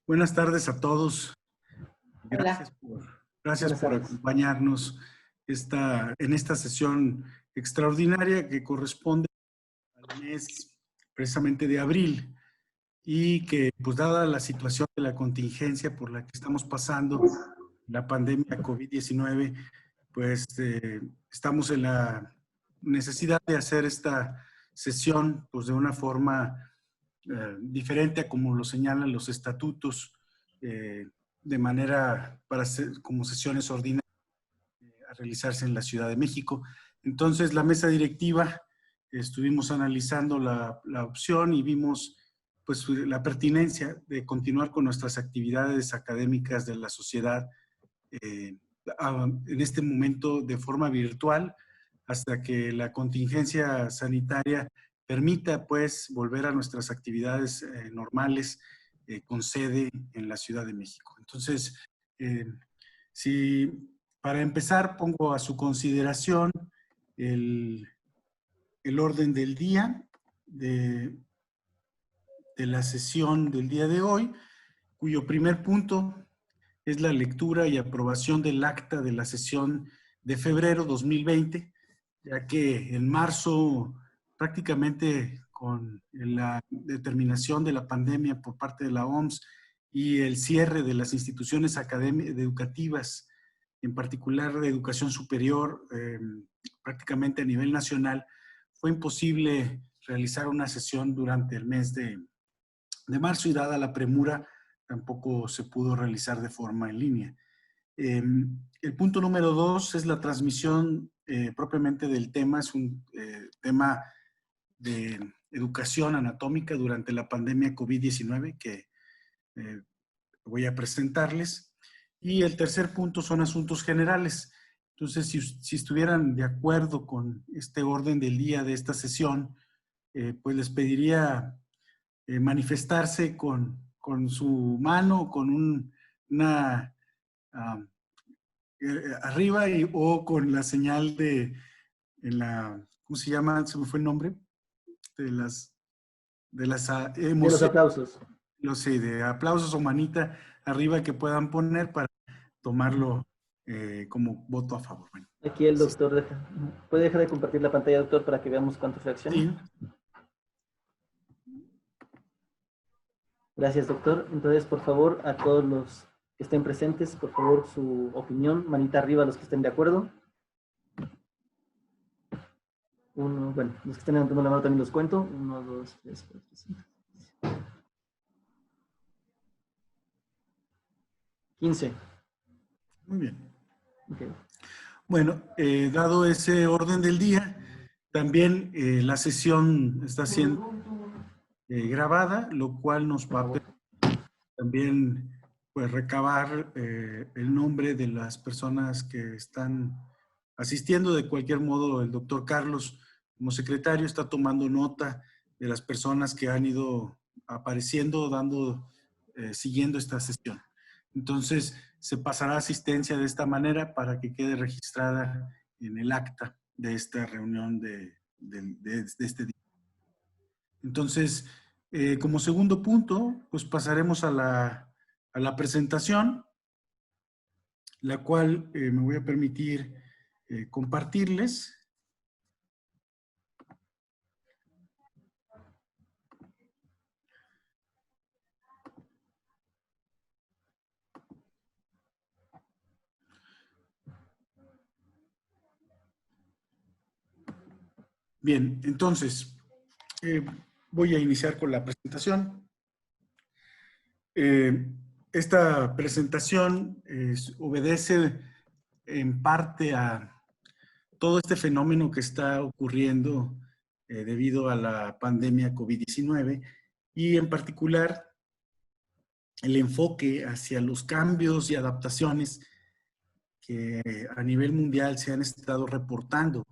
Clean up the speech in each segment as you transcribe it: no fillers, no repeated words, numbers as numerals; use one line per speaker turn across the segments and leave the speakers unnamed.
Buenas tardes a todos.
Hola.
Gracias
Buenas
por
tardes.
acompañarnos en esta sesión extraordinaria que corresponde al mes precisamente de abril y que, pues, dada la situación de la contingencia por la que estamos pasando, la pandemia COVID-19, pues estamos en la necesidad de hacer esta sesión pues de una forma diferente a como lo señalan los estatutos, de manera para hacer como sesiones ordinarias a realizarse en la Ciudad de México. Entonces, la mesa directiva estuvimos analizando la opción y vimos pues la pertinencia de continuar con nuestras actividades académicas de la sociedad en este momento de forma virtual hasta que la contingencia sanitaria permita pues volver a nuestras actividades normales con sede en la Ciudad de México. Entonces, si para empezar pongo a su consideración el, el orden del día de la sesión del día de hoy, cuyo primer punto es la lectura y aprobación del acta de la sesión de febrero 2020, ya que en marzo prácticamente con la determinación de la pandemia por parte de la OMS y el cierre de las instituciones educativas, en particular de educación superior, prácticamente a nivel nacional, fue imposible realizar una sesión durante el mes de marzo y dada la premura tampoco se pudo realizar de forma en línea. El punto número 2 es la transmisión propiamente del tema, es un tema de educación anatómica durante la pandemia COVID-19 que voy a presentarles. Y el tercer punto son asuntos generales. Entonces, si estuvieran de acuerdo con este orden del día de esta sesión, pues les pediría manifestarse con su mano, con una arriba o con la señal ¿cómo se llama? Se me fue el nombre. De las
De los
emociones,
aplausos.
no sé, de aplausos o manita arriba que puedan poner para tomarlo como voto a favor. Bueno,
Aquí el doctor puede dejar de compartir la pantalla, doctor, para que veamos cuánto reacciona.
sí.
Gracias, doctor. Entonces, por favor, a todos los que estén presentes, por favor, su opinión, manita arriba a los que estén de acuerdo. Bueno, los que estén levantando la mano también los cuento. 1, 2, 3, 4, 5. 15.
Muy bien.
Okay.
Bueno, dado ese orden del día, también la sesión está siendo grabada, lo cual nos va a permitir también pues recabar el nombre de las personas que están asistiendo. De cualquier modo, el doctor Carlos, como secretario, está tomando nota de las personas que han ido apareciendo, siguiendo esta sesión. Entonces, se pasará asistencia de esta manera para que quede registrada en el acta de esta reunión de este día. Entonces, como segundo punto, pues pasaremos a la presentación, la cual me voy a permitir compartirles. Bien, entonces, voy a iniciar con la presentación. Esta presentación obedece en parte a todo este fenómeno que está ocurriendo debido a la pandemia COVID-19 y en particular el enfoque hacia los cambios y adaptaciones que a nivel mundial se han estado reportando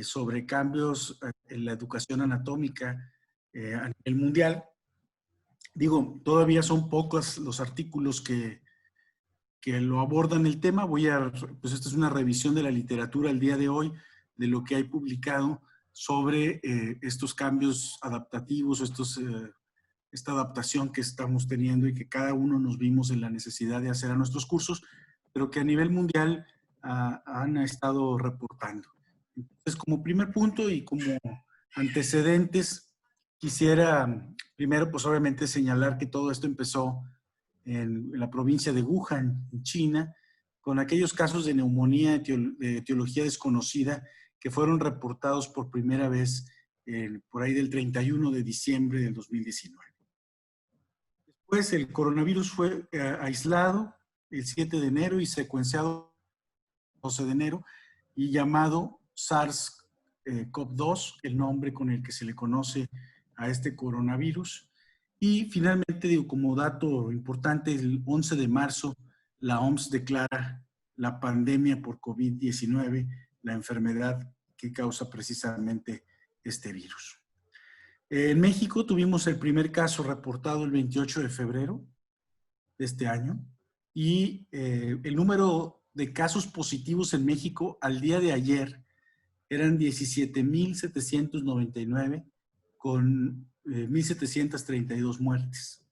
sobre cambios en la educación anatómica a nivel mundial. Digo, todavía son pocos los artículos que lo abordan el tema. Pues esta es una revisión de la literatura el día de hoy, de lo que hay publicado sobre estos cambios adaptativos o estos esta adaptación que estamos teniendo y que cada uno nos vimos en la necesidad de hacer a nuestros cursos, pero que a nivel mundial han estado reportando. Entonces, como primer punto y como antecedentes, quisiera primero, pues obviamente señalar que todo esto empezó en la provincia de Wuhan, en China, con aquellos casos de neumonía de etiología desconocida que fueron reportados por primera vez por ahí del 31 de diciembre del 2019. Después el coronavirus fue aislado el 7 de enero y secuenciado el 12 de enero y llamado SARS-CoV-2, el nombre con el que se le conoce a este coronavirus. Y finalmente, digo, como dato importante, el 11 de marzo la OMS declara la pandemia por COVID-19, la enfermedad que causa precisamente este virus. En México tuvimos el primer caso reportado el 28 de febrero de este año y el número de casos positivos en México al día de ayer eran 17,799 con 1,732 muertes.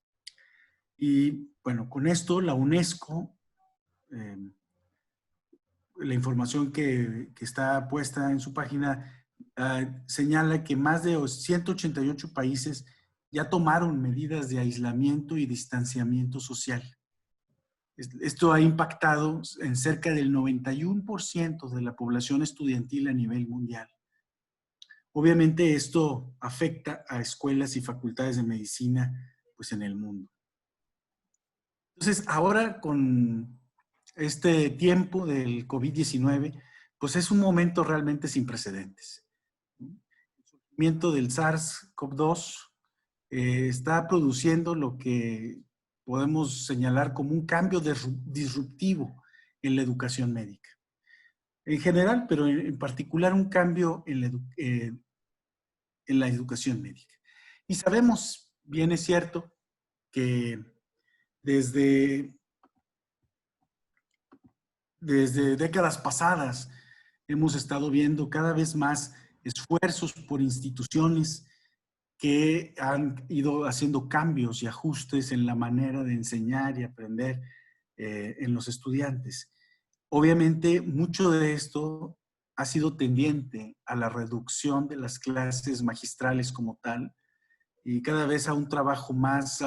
Y bueno, con esto la UNESCO, la información que está puesta en su página, señala que más de 188 países ya tomaron medidas de aislamiento y distanciamiento social. Esto ha impactado en cerca del 91% de la población estudiantil a nivel mundial. Obviamente esto afecta a escuelas y facultades de medicina pues, en el mundo. Entonces, ahora con este tiempo del COVID-19, pues es un momento realmente sin precedentes. El surgimiento del SARS-CoV-2 está produciendo lo que podemos señalar como un cambio disruptivo en la educación médica. En general, pero en particular un cambio en la educación médica. Y sabemos, bien es cierto, que desde décadas pasadas hemos estado viendo cada vez más esfuerzos por instituciones que han ido haciendo cambios y ajustes en la manera de enseñar y aprender en los estudiantes. Obviamente, mucho de esto ha sido tendiente a la reducción de las clases magistrales como tal y cada vez a un trabajo más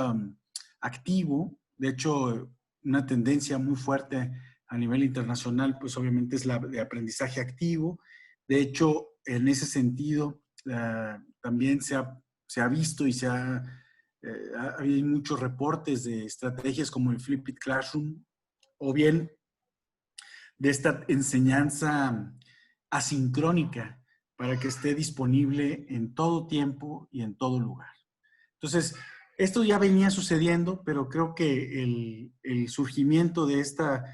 activo. De hecho, una tendencia muy fuerte a nivel internacional, pues obviamente es la de aprendizaje activo. De hecho, en ese sentido, también se ha visto y hay muchos reportes de estrategias como el Flipped Classroom o bien de esta enseñanza asincrónica para que esté disponible en todo tiempo y en todo lugar. Entonces, esto ya venía sucediendo, pero creo que el surgimiento de esta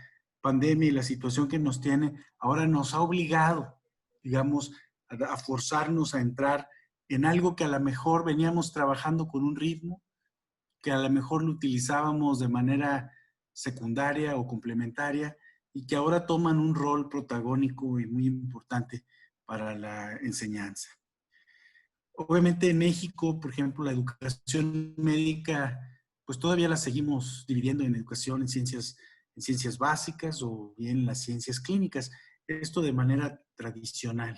pandemia y la situación que nos tiene ahora nos ha obligado, digamos, a forzarnos a entrar en algo que a lo mejor veníamos trabajando con un ritmo, que a lo mejor lo utilizábamos de manera secundaria o complementaria y que ahora toman un rol protagónico y muy importante para la enseñanza. Obviamente en México, por ejemplo, la educación médica, pues todavía la seguimos dividiendo en educación en ciencias básicas o bien las ciencias clínicas. Esto de manera tradicional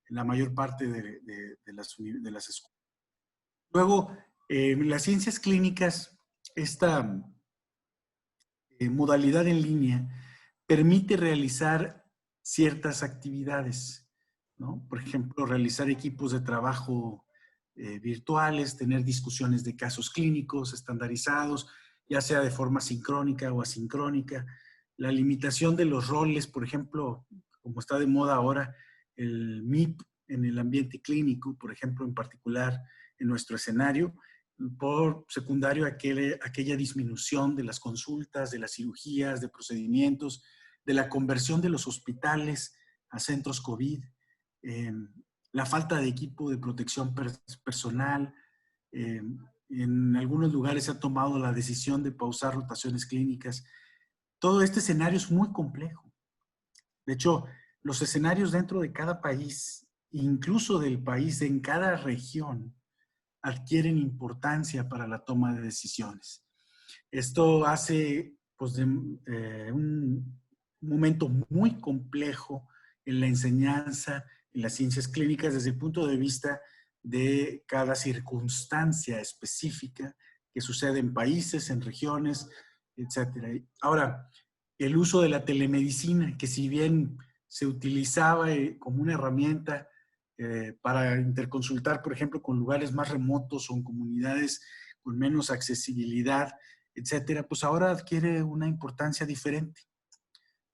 en la mayor parte de las escuelas. Luego, las ciencias clínicas, esta modalidad en línea permite realizar ciertas actividades, ¿no? Por ejemplo, realizar equipos de trabajo virtuales, tener discusiones de casos clínicos estandarizados, ya sea de forma sincrónica o asincrónica. La limitación de los roles, por ejemplo, como está de moda ahora, el MIP en el ambiente clínico, por ejemplo, en particular en nuestro escenario, por secundario aquella disminución de las consultas, de las cirugías, de procedimientos, de la conversión de los hospitales a centros COVID, la falta de equipo de protección personal. En algunos lugares se ha tomado la decisión de pausar rotaciones clínicas. Todo este escenario es muy complejo. De hecho, los escenarios dentro de cada país, incluso del país, en cada región, adquieren importancia para la toma de decisiones. Esto hace pues, un momento muy complejo en la enseñanza, en las ciencias clínicas, desde el punto de vista de cada circunstancia específica que sucede en países, en regiones, etc. Ahora, el uso de la telemedicina, que si bien se utilizaba como una herramienta para interconsultar, por ejemplo, con lugares más remotos o en comunidades con menos accesibilidad, etcétera, pues ahora adquiere una importancia diferente,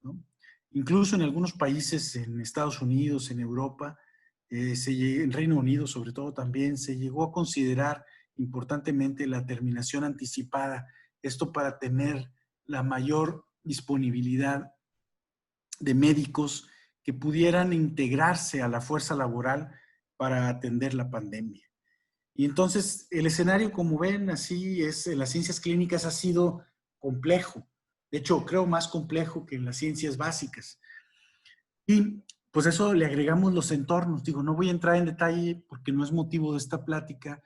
¿no? Incluso en algunos países, en Estados Unidos, en Europa, en Reino Unido sobre todo también, se llegó a considerar importantemente la terminación anticipada, esto para tener la mayor disponibilidad de médicos que pudieran integrarse a la fuerza laboral para atender la pandemia. Y entonces el escenario, como ven, así es, en las ciencias clínicas ha sido complejo. De hecho, creo más complejo que en las ciencias básicas. Y pues eso le agregamos los entornos. Digo, no voy a entrar en detalle porque no es motivo de esta plática,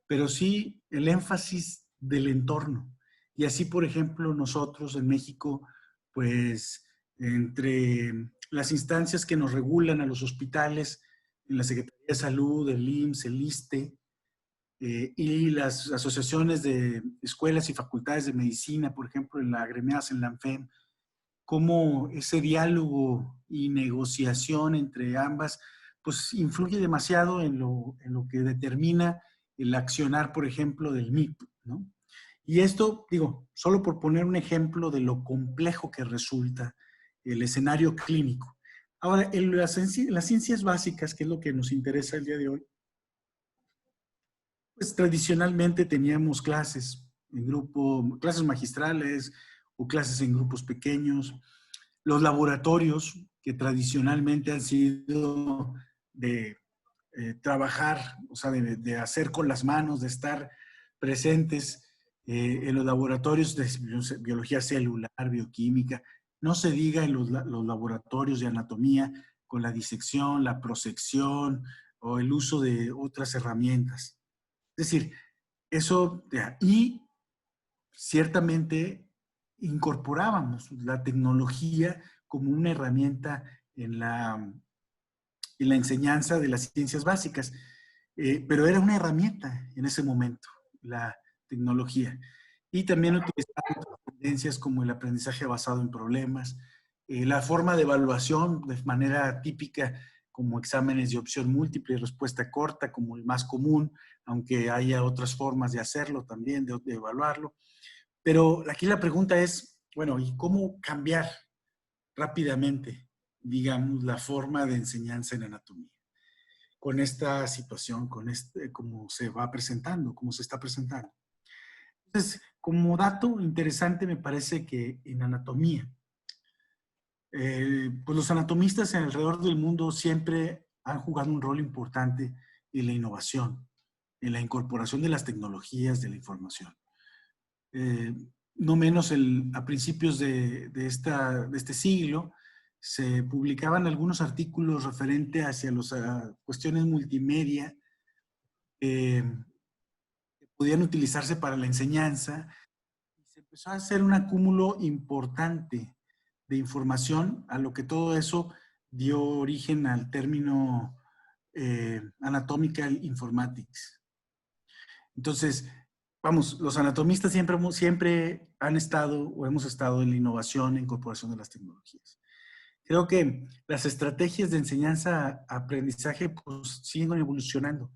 pero sí el énfasis del entorno. Y así, por ejemplo, nosotros en México, pues entre las instancias que nos regulan a los hospitales, en la Secretaría de Salud, el IMSS, el ISSSTE, y las asociaciones de escuelas y facultades de medicina, por ejemplo, en la agremiadas en la ANFEM, cómo ese diálogo y negociación entre ambas, pues influye demasiado en lo que determina el accionar, por ejemplo, del MIP, ¿no? Y esto, digo, solo por poner un ejemplo de lo complejo que resulta el escenario clínico. Ahora, en las ciencias básicas, que es lo que nos interesa el día de hoy, pues tradicionalmente teníamos clases en grupo, clases magistrales o clases en grupos pequeños. Los laboratorios, que tradicionalmente han sido de trabajar, o sea, de hacer con las manos, de estar presentes en los laboratorios de biología celular, bioquímica, no se diga en los laboratorios de anatomía con la disección, la prosección o el uso de otras herramientas. Es decir, eso, y ciertamente incorporábamos la tecnología como una herramienta en la enseñanza de las ciencias básicas, pero era una herramienta en ese momento, la tecnología. Y también utilizaba otras tendencias como el aprendizaje basado en problemas, la forma de evaluación de manera típica como exámenes de opción múltiple y respuesta corta como el más común, aunque haya otras formas de hacerlo también, de evaluarlo. Pero aquí la pregunta es, bueno, ¿y cómo cambiar rápidamente, digamos, la forma de enseñanza en anatomía con esta situación, con cómo se va presentando, cómo se está presentando? Entonces, como dato interesante, me parece que en anatomía, pues los anatomistas alrededor del mundo siempre han jugado un rol importante en la innovación, en la incorporación de las tecnologías de la información. No menos a principios de este siglo, se publicaban algunos artículos referentes hacia las cuestiones multimedia que podían utilizarse para la enseñanza. Se empezó a hacer un acúmulo importante de información, a lo que todo eso dio origen al término Anatomical Informatics. Entonces, vamos, los anatomistas siempre han estado o hemos estado en la innovación e incorporación de las tecnologías. Creo que las estrategias de enseñanza-aprendizaje pues, siguen evolucionando,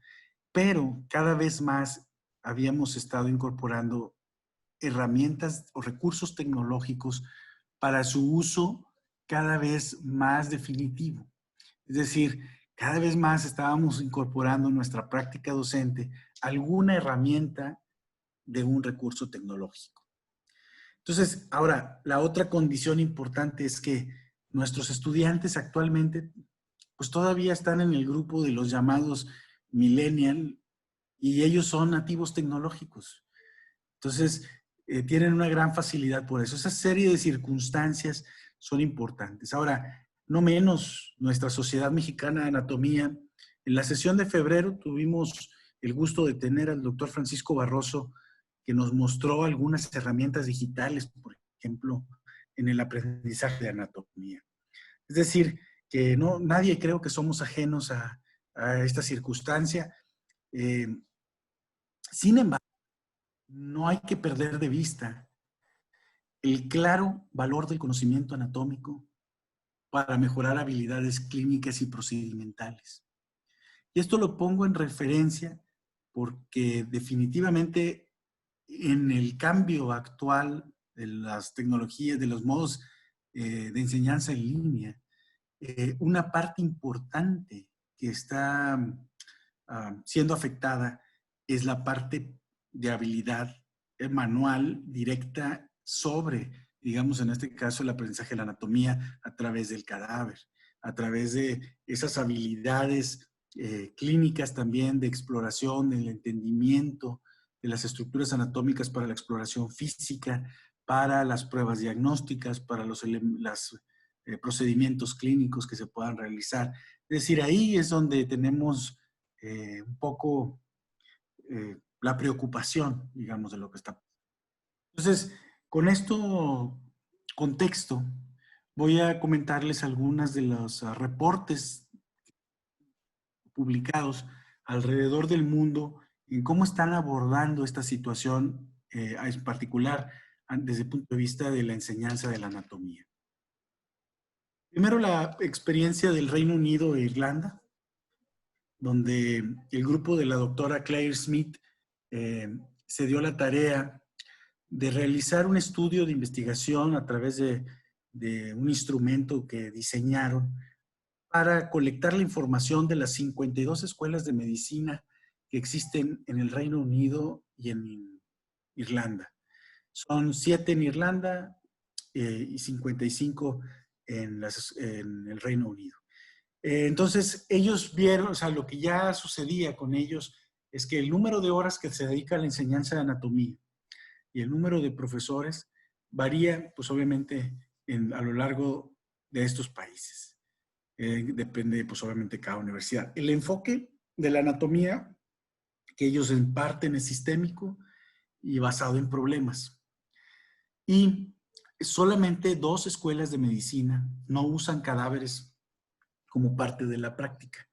pero cada vez más habíamos estado incorporando herramientas o recursos tecnológicos para su uso cada vez más definitivo. Es decir, cada vez más estábamos incorporando en nuestra práctica docente alguna herramienta de un recurso tecnológico. Entonces, ahora, la otra condición importante es que nuestros estudiantes actualmente, pues todavía están en el grupo de los llamados millennial y ellos son nativos tecnológicos. Entonces, tienen una gran facilidad por eso. Esa serie de circunstancias son importantes. Ahora, no menos nuestra Sociedad Mexicana de Anatomía. En la sesión de febrero tuvimos el gusto de tener al doctor Francisco Barroso, que nos mostró algunas herramientas digitales, por ejemplo, en el aprendizaje de anatomía. Es decir, que no, nadie creo que somos ajenos a esta circunstancia. Sin embargo, no hay que perder de vista el claro valor del conocimiento anatómico para mejorar habilidades clínicas y procedimentales. Y esto lo pongo en referencia porque definitivamente en el cambio actual de las tecnologías, de los modos de enseñanza en línea, una parte importante que está siendo afectada es la parte de habilidad manual directa sobre, digamos, en este caso, el aprendizaje de la anatomía a través del cadáver, a través de esas habilidades clínicas también de exploración, del entendimiento de las estructuras anatómicas para la exploración física, para las pruebas diagnósticas, para los procedimientos clínicos que se puedan realizar. Es decir, ahí es donde tenemos un poco la preocupación, digamos, de lo que está pasando. Entonces, con esto contexto, voy a comentarles algunas de los reportes publicados alrededor del mundo en cómo están abordando esta situación, en particular desde el punto de vista de la enseñanza de la anatomía. Primero, la experiencia del Reino Unido e Irlanda, donde el grupo de la doctora Claire Smith se dio la tarea de realizar un estudio de investigación a través de un instrumento que diseñaron para colectar la información de las 52 escuelas de medicina que existen en el Reino Unido y en Irlanda. Son 7 en Irlanda y 55 en el Reino Unido. Entonces, ellos vieron, o sea, lo que ya sucedía con ellos es que el número de horas que se dedica a la enseñanza de anatomía y el número de profesores varía, pues obviamente, a lo largo de estos países. Depende, pues obviamente, cada universidad. El enfoque de la anatomía que ellos imparten es sistémico y basado en problemas. Y solamente 2 escuelas de medicina no usan cadáveres como parte de la práctica.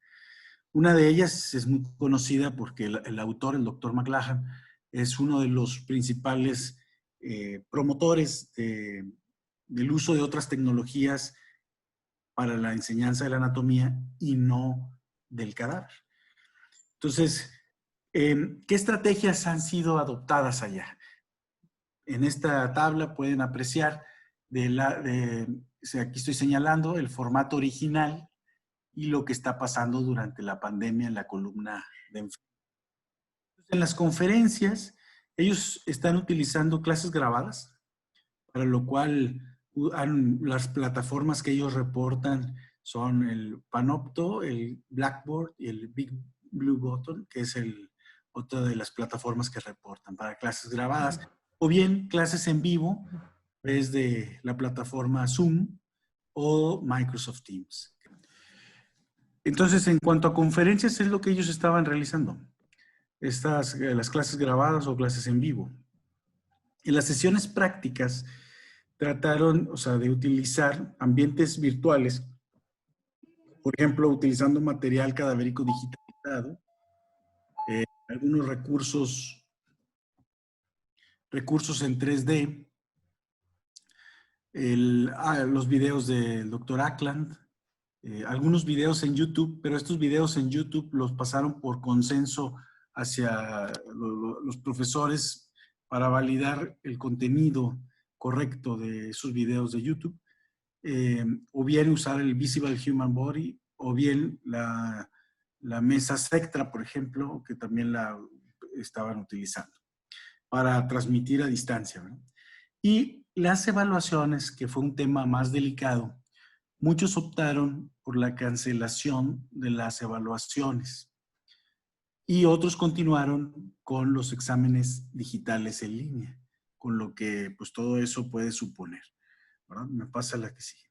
Una de ellas es muy conocida porque el autor, el doctor McLachlan, es uno de los principales promotores del uso de otras tecnologías para la enseñanza de la anatomía y no del cadáver. Entonces, ¿qué estrategias han sido adoptadas allá? En esta tabla pueden apreciar, aquí estoy señalando el formato original y lo que está pasando durante la pandemia en la columna de enfrente. En las conferencias, ellos están utilizando clases grabadas, para lo cual las plataformas que ellos reportan son el Panopto, el Blackboard y el Big Blue Button, que es otra de las plataformas que reportan para clases grabadas, o bien clases en vivo desde la plataforma Zoom o Microsoft Teams. Entonces, en cuanto a conferencias, es lo que ellos estaban realizando. Las clases grabadas o clases en vivo. En las sesiones prácticas trataron, o sea, de utilizar ambientes virtuales, por ejemplo, utilizando material cadavérico digitalizado, algunos recursos en 3D, los videos del Dr. Ackland, algunos videos en YouTube, pero estos videos en YouTube los pasaron por consenso hacia los profesores para validar el contenido correcto de esos videos de YouTube, o bien usar el Visible Human Body, o bien la mesa Spectra, por ejemplo, que también la estaban utilizando para transmitir a distancia, ¿no? Y las evaluaciones, que fue un tema más delicado, muchos optaron por la cancelación de las evaluaciones y otros continuaron con los exámenes digitales en línea, con lo que pues todo eso puede suponer, ¿verdad? Me pasa la que sigue.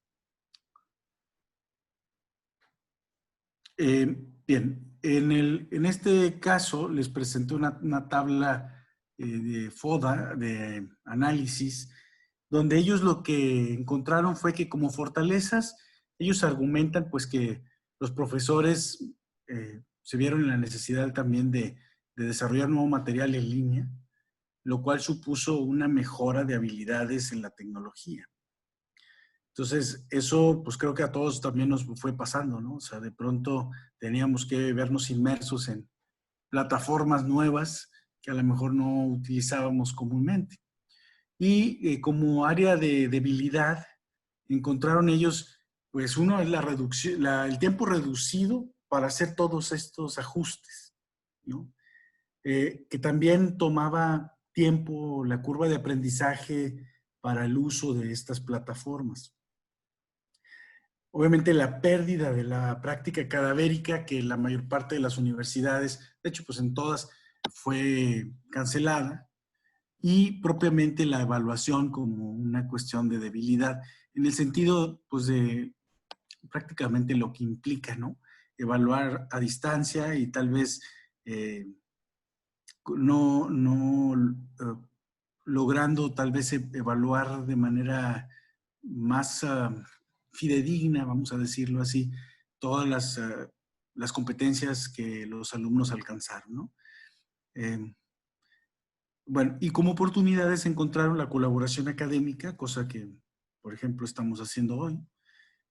Bien, en este caso les presenté una tabla de FODA, de análisis, donde ellos lo que encontraron fue que como fortalezas, ellos argumentan pues que los profesores se vieron en la necesidad también de desarrollar nuevo material en línea, lo cual supuso una mejora de habilidades en la tecnología. Entonces, eso pues creo que a todos también nos fue pasando, ¿no? O sea, de pronto teníamos que vernos inmersos en plataformas nuevas que a lo mejor no utilizábamos comúnmente. Y como área de debilidad, encontraron ellos, pues uno es la reducción, el tiempo reducido para hacer todos estos ajustes, ¿no? Que también tomaba tiempo la curva de aprendizaje para el uso de estas plataformas. Obviamente la pérdida de la práctica cadavérica, que la mayor parte de las universidades, de hecho pues en todas, fue cancelada, y propiamente la evaluación como una cuestión de debilidad, en el sentido pues de prácticamente lo que implica, ¿no? Evaluar a distancia y tal vez no logrando tal vez evaluar de manera más fidedigna, vamos a decirlo así, todas las competencias que los alumnos alcanzaron, ¿no? Bueno, y como oportunidades encontraron la colaboración académica, cosa que, por ejemplo, estamos haciendo hoy.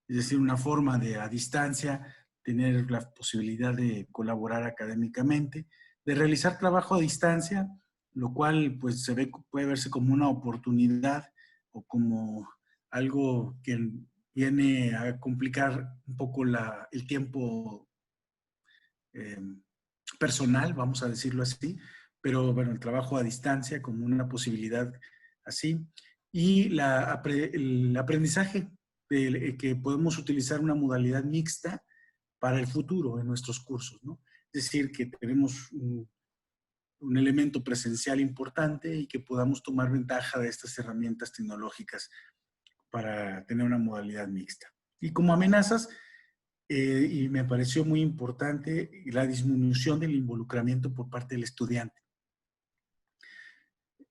Es decir, una forma de a distancia tener la posibilidad de colaborar académicamente, de realizar trabajo a distancia, lo cual pues puede verse como una oportunidad o como algo que viene a complicar un poco el tiempo eh, personal, vamos a decirlo así, pero bueno, el trabajo a distancia como una posibilidad así. Y el aprendizaje, que podemos utilizar una modalidad mixta para el futuro en nuestros cursos, ¿no? Es decir, que tenemos un elemento presencial importante y que podamos tomar ventaja de estas herramientas tecnológicas para tener una modalidad mixta. Y como amenazas, y me pareció muy importante la disminución del involucramiento por parte del estudiante.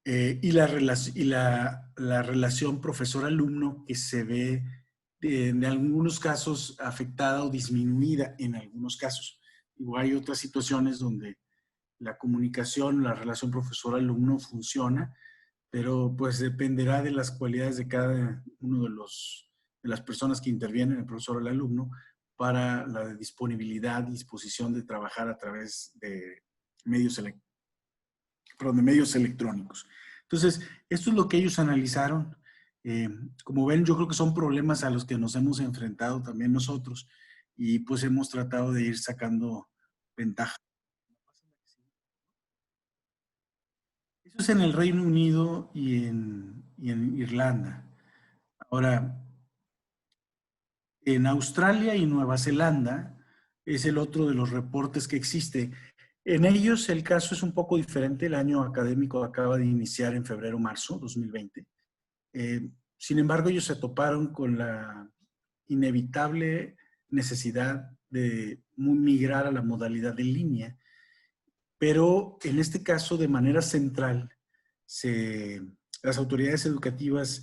Y la relación profesor-alumno que se ve en algunos casos afectada o disminuida en algunos casos. Igual hay otras situaciones donde la comunicación, la relación profesor-alumno funciona, pero pues dependerá de las cualidades de cada uno de las personas que intervienen, el profesor o el alumno, para la disponibilidad y disposición de trabajar a través de medios electrónicos. Entonces, esto es lo que ellos analizaron. Como ven, yo creo que son problemas a los que nos hemos enfrentado también nosotros y pues hemos tratado de ir sacando ventaja. Eso es en el Reino Unido y en Irlanda. Ahora, en Australia y Nueva Zelanda es el otro de los reportes que existe. En ellos el caso es un poco diferente. El año académico acaba de iniciar en febrero-marzo 2020. Sin embargo, ellos se toparon con la inevitable necesidad de migrar a la modalidad en línea, pero en este caso de manera central, las autoridades educativas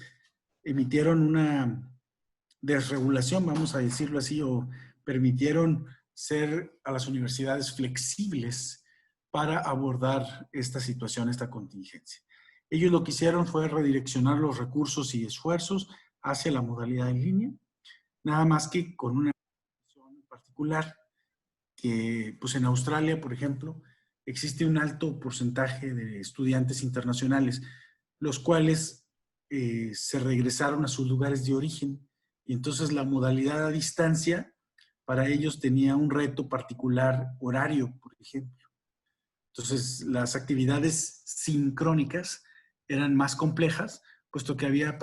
emitieron una desregulación, vamos a decirlo así, o permitieron ser a las universidades flexibles para abordar esta situación, esta contingencia. Ellos lo que hicieron fue redireccionar los recursos y esfuerzos hacia la modalidad en línea, nada más que con una situación particular, que pues en Australia, por ejemplo, existe un alto porcentaje de estudiantes internacionales, los cuales se regresaron a sus lugares de origen, y entonces la modalidad a distancia para ellos tenía un reto particular horario, por ejemplo. Entonces las actividades sincrónicas eran más complejas, puesto que había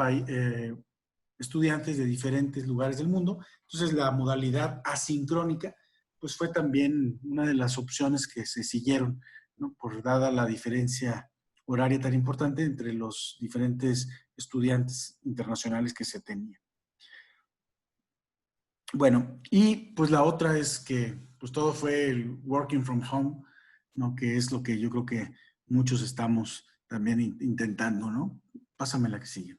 estudiantes de diferentes lugares del mundo. Entonces la modalidad asincrónica pues fue también una de las opciones que se siguieron, ¿no? Por dada la diferencia horaria tan importante entre los diferentes estudiantes internacionales que se tenían. Bueno, y pues la otra es que pues todo fue el working from home, ¿no? Que es lo que yo creo que muchos estamos también intentando, ¿no? Pásame la que sigue.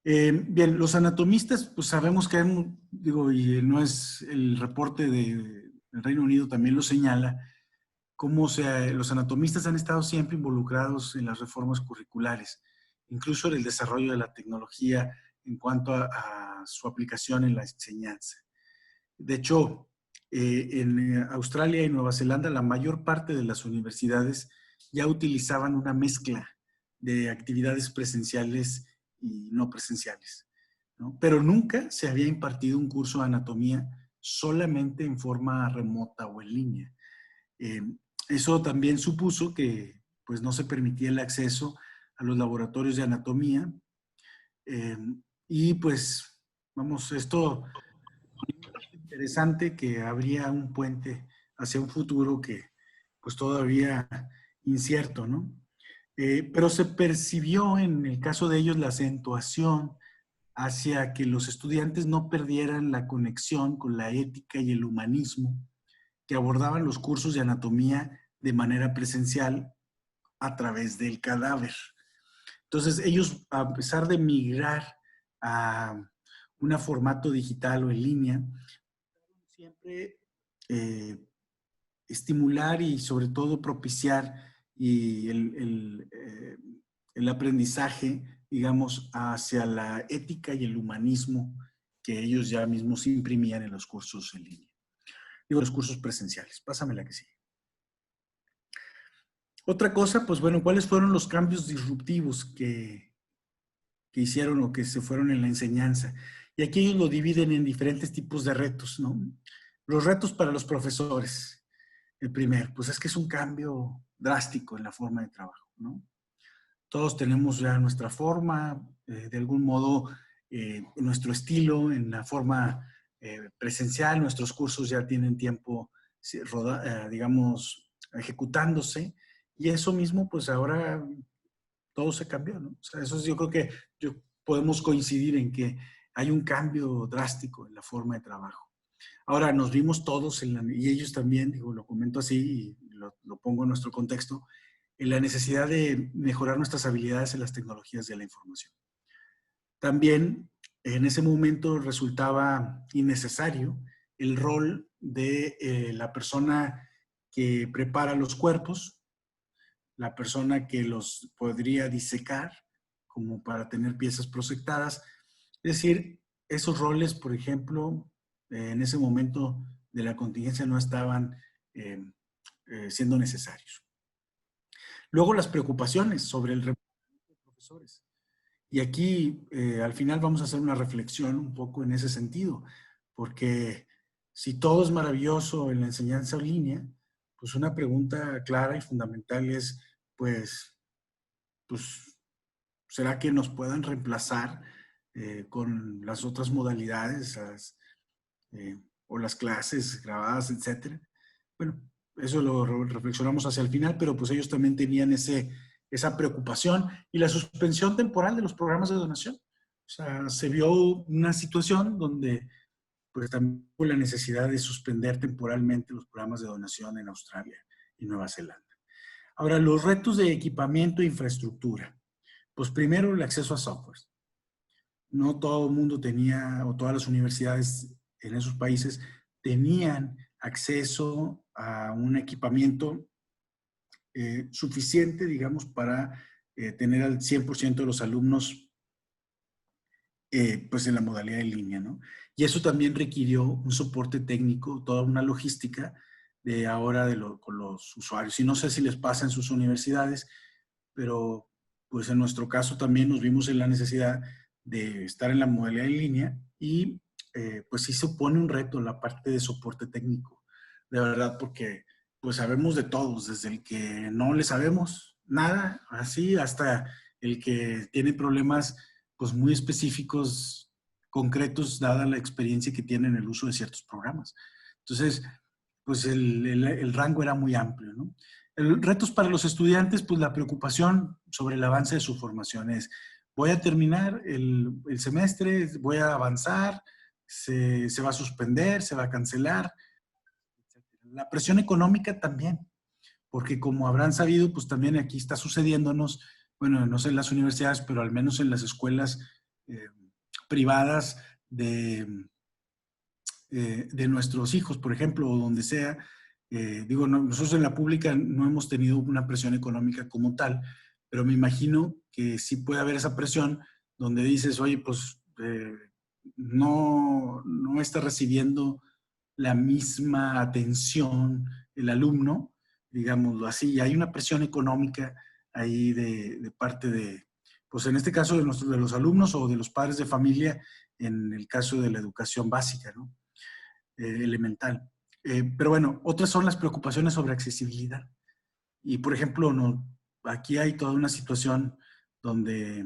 Bien, los anatomistas, pues sabemos que hay, digo, y no es el reporte del Reino Unido también lo señala, cómo los anatomistas han estado siempre involucrados en las reformas curriculares, incluso en el desarrollo de la tecnología en cuanto a su aplicación en la enseñanza. De hecho, en Australia y Nueva Zelanda, la mayor parte de las universidades ya utilizaban una mezcla de actividades presenciales y no presenciales, ¿no? Pero nunca se había impartido un curso de anatomía solamente en forma remota o en línea. Eh, Eso también supuso que pues, no se permitía el acceso a los laboratorios de anatomía y pues, vamos, esto interesante que habría un puente hacia un futuro que pues todavía incierto, ¿no? Pero se percibió en el caso de ellos la acentuación hacia que los estudiantes no perdieran la conexión con la ética y el humanismo que abordaban los cursos de anatomía de manera presencial a través del cadáver. Entonces ellos, a pesar de migrar a un formato digital o en línea, siempre estimular y sobre todo propiciar y el aprendizaje, digamos, hacia la ética y el humanismo que ellos ya mismos imprimían en los cursos en línea. Digo, los cursos presenciales. Pásame la que sigue. Otra cosa, pues bueno, ¿cuáles fueron los cambios disruptivos que hicieron o que se fueron en la enseñanza? Y aquí ellos lo dividen en diferentes tipos de retos, ¿no? Los retos para los profesores. El primer, pues es que es un cambio drástico en la forma de trabajo, ¿no? Todos tenemos ya nuestra forma, de algún modo, nuestro estilo en la forma presencial. Nuestros cursos ya tienen tiempo, digamos, ejecutándose. Y eso mismo, pues ahora todo se cambió, ¿no? O sea, eso yo creo que podemos coincidir en que hay un cambio drástico en la forma de trabajo. Ahora, nos vimos todos, y ellos también, digo, lo comento así y lo pongo en nuestro contexto, en la necesidad de mejorar nuestras habilidades en las tecnologías de la información. También, en ese momento resultaba innecesario el rol de la persona que prepara los cuerpos, la persona que los podría disecar como para tener piezas prosectadas. Es decir, esos roles, por ejemplo, en ese momento de la contingencia no estaban siendo necesarios. Luego las preocupaciones sobre el reemplazamiento de profesores. Y aquí al final vamos a hacer una reflexión un poco en ese sentido, porque si todo es maravilloso en la enseñanza en línea, pues una pregunta clara y fundamental es, pues ¿será que nos puedan reemplazar con las otras modalidades o las clases grabadas, etcétera? Bueno, eso lo reflexionamos hacia el final, pero pues ellos también tenían esa preocupación y la suspensión temporal de los programas de donación. O sea, se vio una situación donde pues también hubo la necesidad de suspender temporalmente los programas de donación en Australia y Nueva Zelanda. Ahora, los retos de equipamiento e infraestructura. Pues primero, el acceso a software. No todo el mundo tenía, o todas las universidades en esos países tenían acceso a un equipamiento suficiente, digamos, para tener al 100% de los alumnos pues en la modalidad en línea, ¿no? Y eso también requirió un soporte técnico, toda una logística de ahora con los usuarios. Y no sé si les pasa en sus universidades, pero pues en nuestro caso también nos vimos en la necesidad de estar en la modalidad en línea y pues sí supone un reto la parte de soporte técnico, de verdad, porque pues sabemos de todos, desde el que no le sabemos nada, así, hasta el que tiene problemas pues muy específicos, concretos, dada la experiencia que tiene en el uso de ciertos programas. Entonces, pues el rango era muy amplio, ¿no? Retos para los estudiantes, pues la preocupación sobre el avance de su formación es, voy a terminar el semestre, voy a avanzar, se va a suspender, se va a cancelar. La presión económica también, porque como habrán sabido, pues también aquí está sucediéndonos, bueno, no sé en las universidades, pero al menos en las escuelas eh, privadas de nuestros hijos, por ejemplo, o donde sea. Digo, nosotros en la pública no hemos tenido una presión económica como tal, pero me imagino que sí puede haber esa presión donde dices, oye, pues no está recibiendo la misma atención el alumno, digámoslo así, y hay una presión económica ahí de parte de, pues en este caso de los alumnos o de los padres de familia, en el caso de la educación básica, ¿no? Elemental. Pero bueno, otras son las preocupaciones sobre accesibilidad. Y por ejemplo, aquí hay toda una situación donde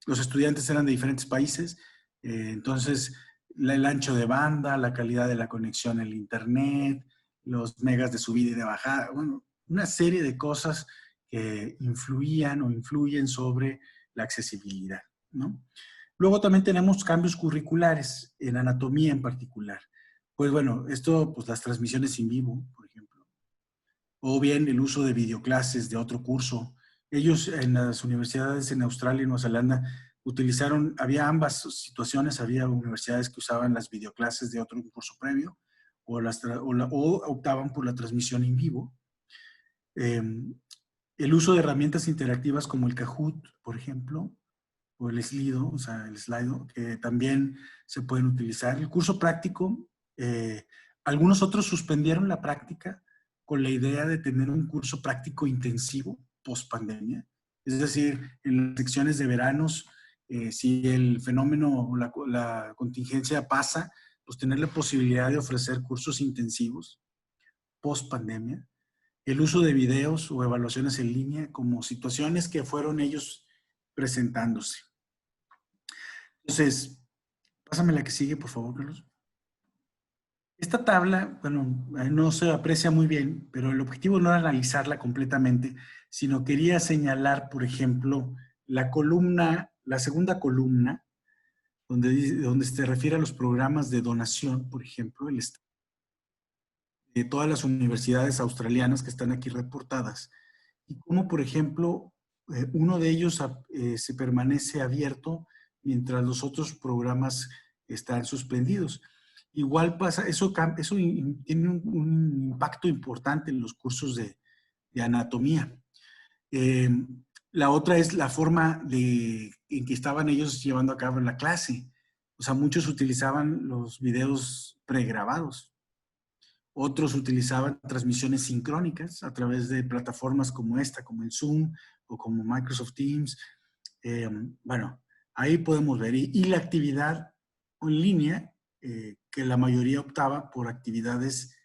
los estudiantes eran de diferentes países, entonces el ancho de banda, la calidad de la conexión en el internet, los megas de subida y de bajada, bueno, una serie de cosas que influían o influyen sobre la accesibilidad, ¿no? Luego también tenemos cambios curriculares, en anatomía en particular. Pues bueno, esto, pues las transmisiones en vivo, por ejemplo, o bien el uso de videoclases de otro curso. Ellos en las universidades en Australia y Nueva Zelanda utilizaron, había ambas situaciones, había universidades que usaban las videoclases de otro curso previo o optaban por la transmisión en vivo. El uso de herramientas interactivas como el Kahoot, por ejemplo, o el Slido, o sea, el Slido, que también se pueden utilizar. El curso práctico, algunos otros suspendieron la práctica con la idea de tener un curso práctico intensivo post pandemia. Es decir, en las secciones de veranos, si el fenómeno o la contingencia pasa, pues tener la posibilidad de ofrecer cursos intensivos post pandemia. El uso de videos o evaluaciones en línea como situaciones que fueron ellos presentándose. Entonces, pásame la que sigue, por favor, Carlos. Esta tabla, bueno, no se aprecia muy bien, pero el objetivo no era analizarla completamente, sino quería señalar, por ejemplo, la columna, la segunda columna, donde se refiere a los programas de donación, por ejemplo, de todas las universidades australianas que están aquí reportadas, y cómo, por ejemplo, uno de ellos se permanece abierto mientras los otros programas están suspendidos. Igual pasa, eso tiene un impacto importante en los cursos de anatomía. La otra es la forma en que estaban ellos llevando a cabo la clase. O sea, muchos utilizaban los videos pregrabados. Otros utilizaban transmisiones sincrónicas a través de plataformas como esta, como el Zoom o como Microsoft Teams. Bueno, ahí podemos ver. Y la actividad en línea, que la mayoría optaba por actividades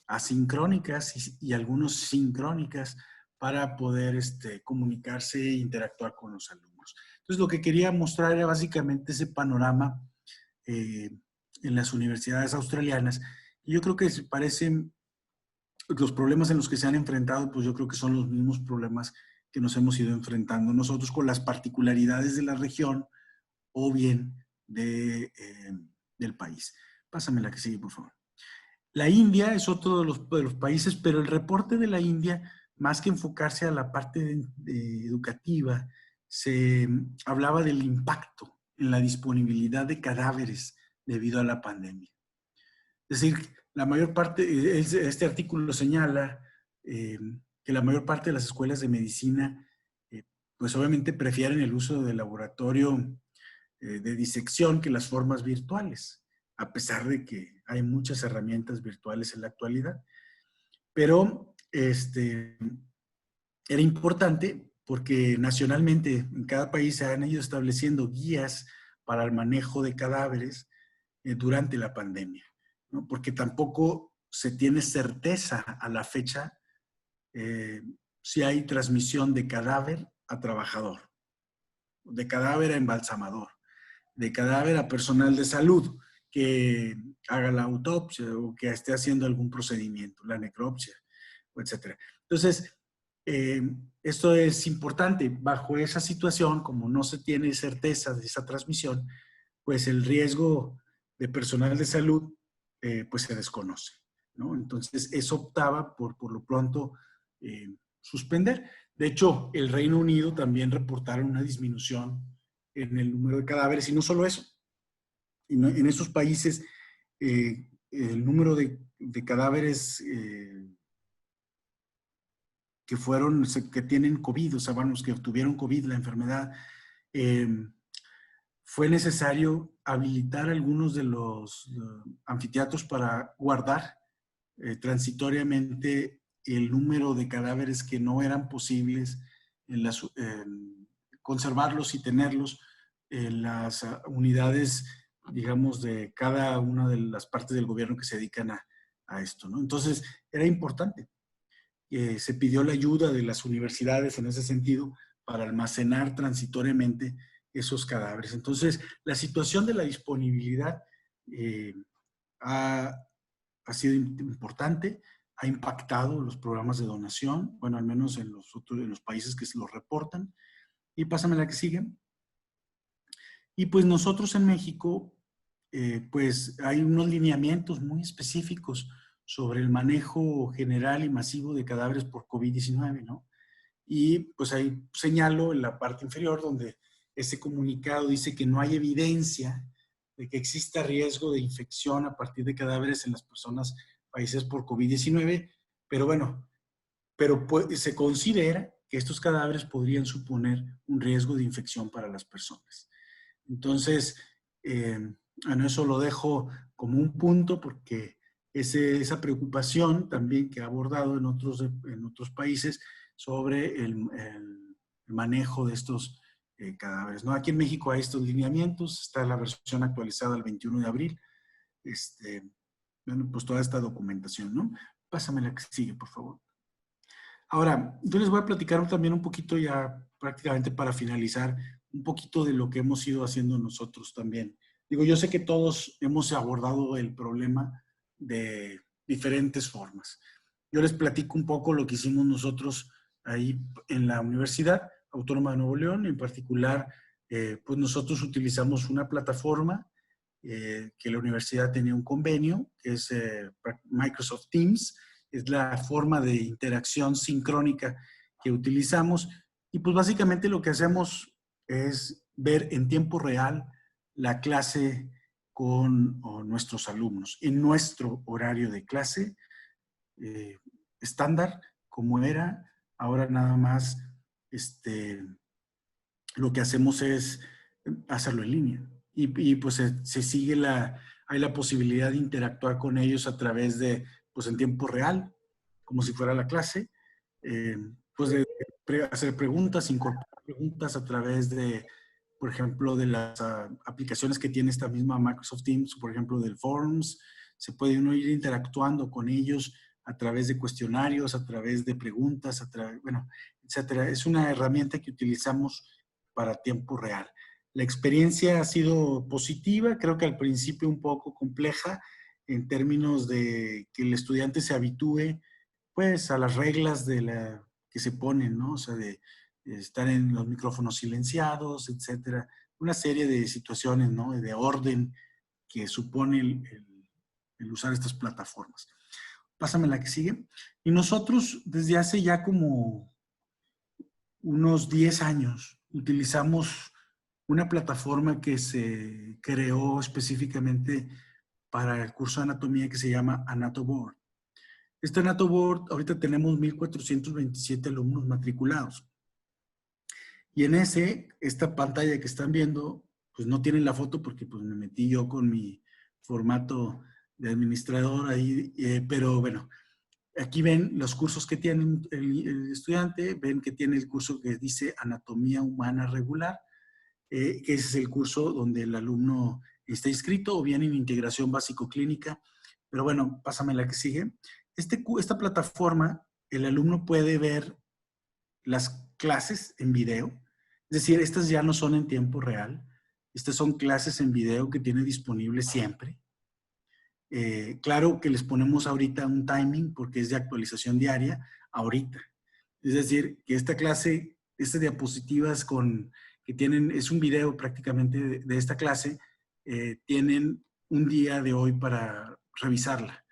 asincrónicas y algunos sincrónicas para poder comunicarse e interactuar con los alumnos. Entonces, lo que quería mostrar era básicamente ese panorama en las universidades australianas. Y yo creo que se parecen los problemas en los que se han enfrentado, pues yo creo que son los mismos problemas que nos hemos ido enfrentando nosotros con las particularidades de la región o bien del país. Pásame la que sigue, por favor. La India es otro de los países, pero el reporte de la India, más que enfocarse a la parte educativa, se hablaba del impacto en la disponibilidad de cadáveres debido a la pandemia. Es decir, la mayor parte, este artículo señala que la mayor parte de las escuelas de medicina, pues obviamente prefieren el uso del laboratorio de disección que las formas virtuales, a pesar de que hay muchas herramientas virtuales en la actualidad. Pero era importante porque nacionalmente en cada país se han ido estableciendo guías para el manejo de cadáveres durante la pandemia, ¿no? Porque tampoco se tiene certeza a la fecha si hay transmisión de cadáver a trabajador, de cadáver a embalsamador, de cadáver a personal de salud que haga la autopsia o que esté haciendo algún procedimiento, la necropsia, etc. Entonces, esto es importante. Bajo esa situación, como no se tiene certeza de esa transmisión, pues el riesgo de personal de salud, pues se desconoce, ¿no? Entonces, eso optaba por lo pronto suspender. De hecho, el Reino Unido también reportaron una disminución en el número de cadáveres, y no solo eso, en esos países el número de cadáveres que tienen COVID, o sea, vamos, que tuvieron COVID, la enfermedad, fue necesario habilitar algunos de los anfiteatros para guardar transitoriamente el número de cadáveres que no eran posibles conservarlos y tenerlos en las unidades, digamos, de cada una de las partes del gobierno que se dedican a esto, ¿no? Entonces, era importante. Se pidió la ayuda de las universidades en ese sentido para almacenar transitoriamente esos cadáveres. Entonces, la situación de la disponibilidad ha sido importante, ha impactado los programas de donación, bueno, al menos en los países que se los reportan. Y pásame la que sigue. Y pues nosotros en México, pues hay unos lineamientos muy específicos sobre el manejo general y masivo de cadáveres por COVID-19, ¿no? Y pues ahí señalo en la parte inferior donde ese comunicado dice que no hay evidencia de que exista riesgo de infección a partir de cadáveres en las personas fallecidas por COVID-19, pero bueno, se considera que estos cadáveres podrían suponer un riesgo de infección para las personas. Entonces, bueno, eso lo dejo como un punto porque esa preocupación también que ha abordado en otros países sobre el manejo de estos cadáveres, ¿no? Aquí en México hay estos lineamientos, está la versión actualizada el 21 de abril, bueno, pues toda esta documentación, ¿no? Pásame la que sigue, por favor. Ahora, yo les voy a platicar también un poquito ya prácticamente para finalizar, un poquito de lo que hemos ido haciendo nosotros también. Digo, yo sé que todos hemos abordado el problema de diferentes formas. Yo les platico un poco lo que hicimos nosotros ahí en la Universidad Autónoma de Nuevo León. En particular, pues nosotros utilizamos una plataforma que la universidad tenía un convenio, que es Microsoft Teams. Es la forma de interacción sincrónica que utilizamos. Y pues básicamente lo que hacemos es ver en tiempo real la clase con nuestros alumnos, en nuestro horario de clase estándar, como era. Ahora nada más lo que hacemos es hacerlo en línea. Y pues se sigue hay la posibilidad de interactuar con ellos a través de, pues en tiempo real, como si fuera la clase, pues de hacer preguntas, incorporar preguntas a través de, por ejemplo, de las aplicaciones que tiene esta misma Microsoft Teams, por ejemplo, del Forms. Se puede uno ir interactuando con ellos a través de cuestionarios, a través de preguntas, bueno, etcétera. Es una herramienta que utilizamos para tiempo real. La experiencia ha sido positiva, creo que al principio un poco compleja en términos de que el estudiante se habitúe pues a las reglas que se ponen, ¿no? O sea, de estar en los micrófonos silenciados, etcétera. Una serie de situaciones, ¿no? De orden que supone el usar estas plataformas. Pásame la que sigue. Y nosotros desde hace ya como unos 10 años utilizamos una plataforma que se creó específicamente para el curso de anatomía que se llama AnatoBoard. Este AnatoBoard, ahorita tenemos 1,427 alumnos matriculados. Y en esta pantalla que están viendo, pues no tienen la foto porque pues me metí yo con mi formato de administrador ahí, pero bueno, aquí ven los cursos que tiene el estudiante, ven que tiene el curso que dice Anatomía Humana Regular, que ese es el curso donde el alumno está inscrito, o bien en Integración Básico-Clínica. Pero bueno, pásame la que sigue. Esta plataforma, el alumno puede ver las clases en video. Es decir, estas ya no son en tiempo real. Estas son clases en video que tiene disponible siempre. Claro que les ponemos ahorita un timing porque es de actualización diaria, ahorita. Es decir, que esta clase, estas diapositivas que tienen, es un video prácticamente de esta clase, tienen un día de hoy para revisarla.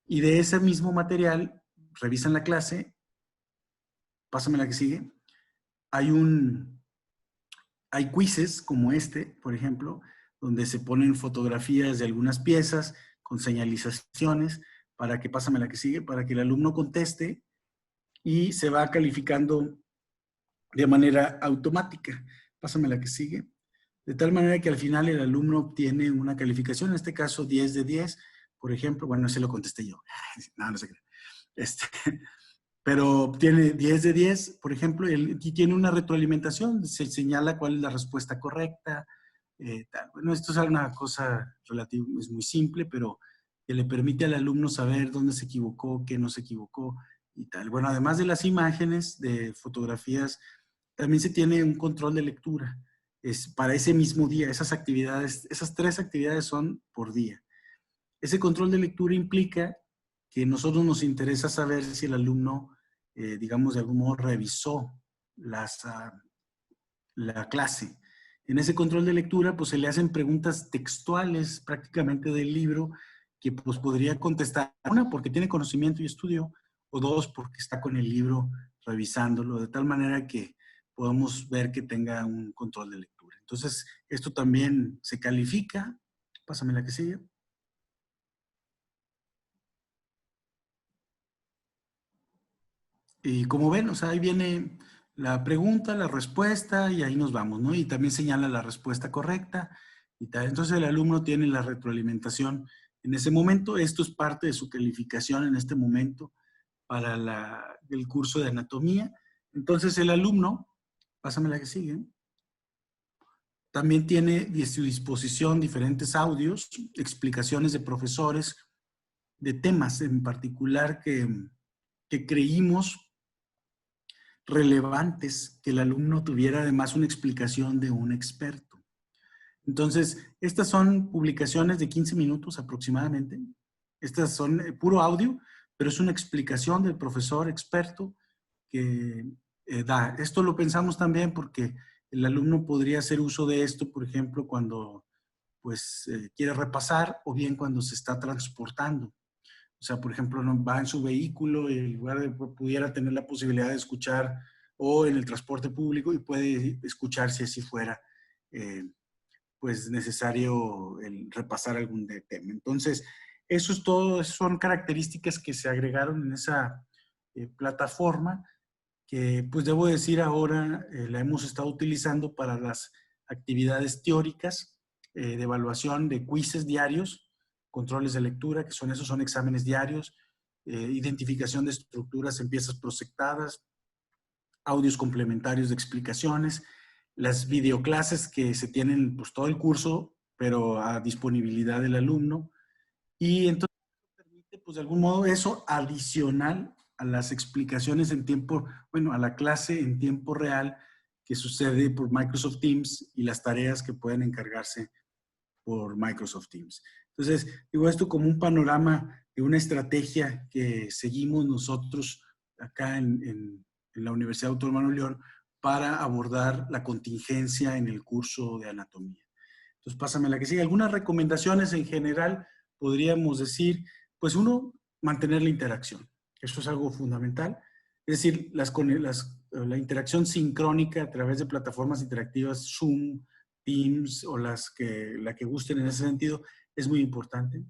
Y de ese mismo material, revisan la clase, pásame la que sigue, hay quizzes como este, por ejemplo, donde se ponen fotografías de algunas piezas con señalizaciones para que, pásame la que sigue, para que el alumno conteste y se va calificando de manera automática. Pásame la que sigue. De tal manera que al final el alumno obtiene una calificación, en este caso 10 de 10, por ejemplo. Bueno, ese lo contesté yo. No, no sé qué. Pero obtiene 10 de 10, por ejemplo, y tiene una retroalimentación, se señala cuál es la respuesta correcta. Tal. Bueno, esto es una cosa relativa, es muy simple, pero que le permite al alumno saber dónde se equivocó, qué no se equivocó y tal. Bueno, además de las imágenes, de fotografías, también se tiene un control de lectura. Es para ese mismo día, esas actividades, esas 3 actividades son por día. Ese control de lectura implica que a nosotros nos interesa saber si el alumno, digamos, de algún modo revisó la clase. En ese control de lectura, pues se le hacen preguntas textuales prácticamente del libro que pues podría contestar, una, porque tiene conocimiento y estudio, o 2, porque está con el libro revisándolo, de tal manera que podamos ver que tenga un control de lectura. Entonces, esto también se califica. Pásame la que sigue. Y como ven, o sea, ahí viene la pregunta, la respuesta y ahí nos vamos, ¿no? Y también señala la respuesta correcta y tal. Entonces el alumno tiene la retroalimentación en ese momento. Esto es parte de su calificación en este momento para el curso de anatomía. Entonces el alumno, pásame la que sigue, también tiene a su disposición diferentes audios, explicaciones de profesores, de temas en particular que creímos relevantes, que el alumno tuviera además una explicación de un experto. Entonces, estas son publicaciones de 15 minutos aproximadamente. Estas son puro audio, pero es una explicación del profesor experto que da. Esto lo pensamos también porque el alumno podría hacer uso de esto, por ejemplo, cuando pues quiere repasar o bien cuando se está transportando. O sea, por ejemplo, va en su vehículo y en lugar de pudiera tener la posibilidad de escuchar o en el transporte público y puede escuchar si así fuera, pues necesario repasar algún tema. Entonces, eso es todo, son características que se agregaron en esa plataforma que, pues debo decir ahora, la hemos estado utilizando para las actividades teóricas de evaluación de quizzes diarios, controles de lectura, que son esos, son exámenes diarios, identificación de estructuras en piezas proyectadas, audios complementarios de explicaciones, las videoclases que se tienen pues todo el curso, pero a disponibilidad del alumno. Y entonces permite pues de algún modo eso adicional a las explicaciones en tiempo, bueno, a la clase en tiempo real que sucede por Microsoft Teams y las tareas que pueden encargarse por Microsoft Teams. Entonces, digo esto como un panorama de una estrategia que seguimos nosotros acá en la Universidad Autónoma de Nuevo León para abordar la contingencia en el curso de anatomía. Entonces, pásame la que sigue. Algunas recomendaciones en general podríamos decir, pues uno, mantener la interacción. Eso es algo fundamental. Es decir, la interacción sincrónica a través de plataformas interactivas, Zoom, Teams o la que gusten en ese sentido, es muy importante.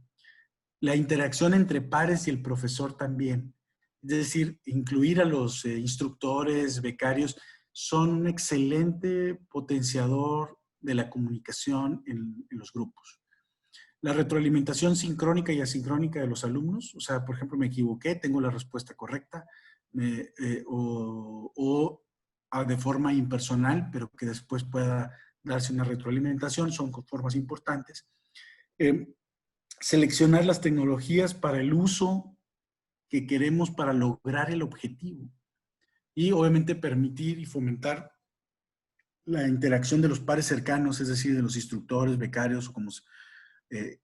La interacción entre pares y el profesor también. Es decir, incluir a los instructores, becarios, son un excelente potenciador de la comunicación en los grupos. La retroalimentación sincrónica y asincrónica de los alumnos, o sea, por ejemplo, me equivoqué, tengo la respuesta correcta, o de forma impersonal, pero que después pueda darse una retroalimentación, son formas importantes. Seleccionar las tecnologías para el uso que queremos para lograr el objetivo. Y obviamente permitir y fomentar la interacción de los pares cercanos, es decir, de los instructores, becarios, como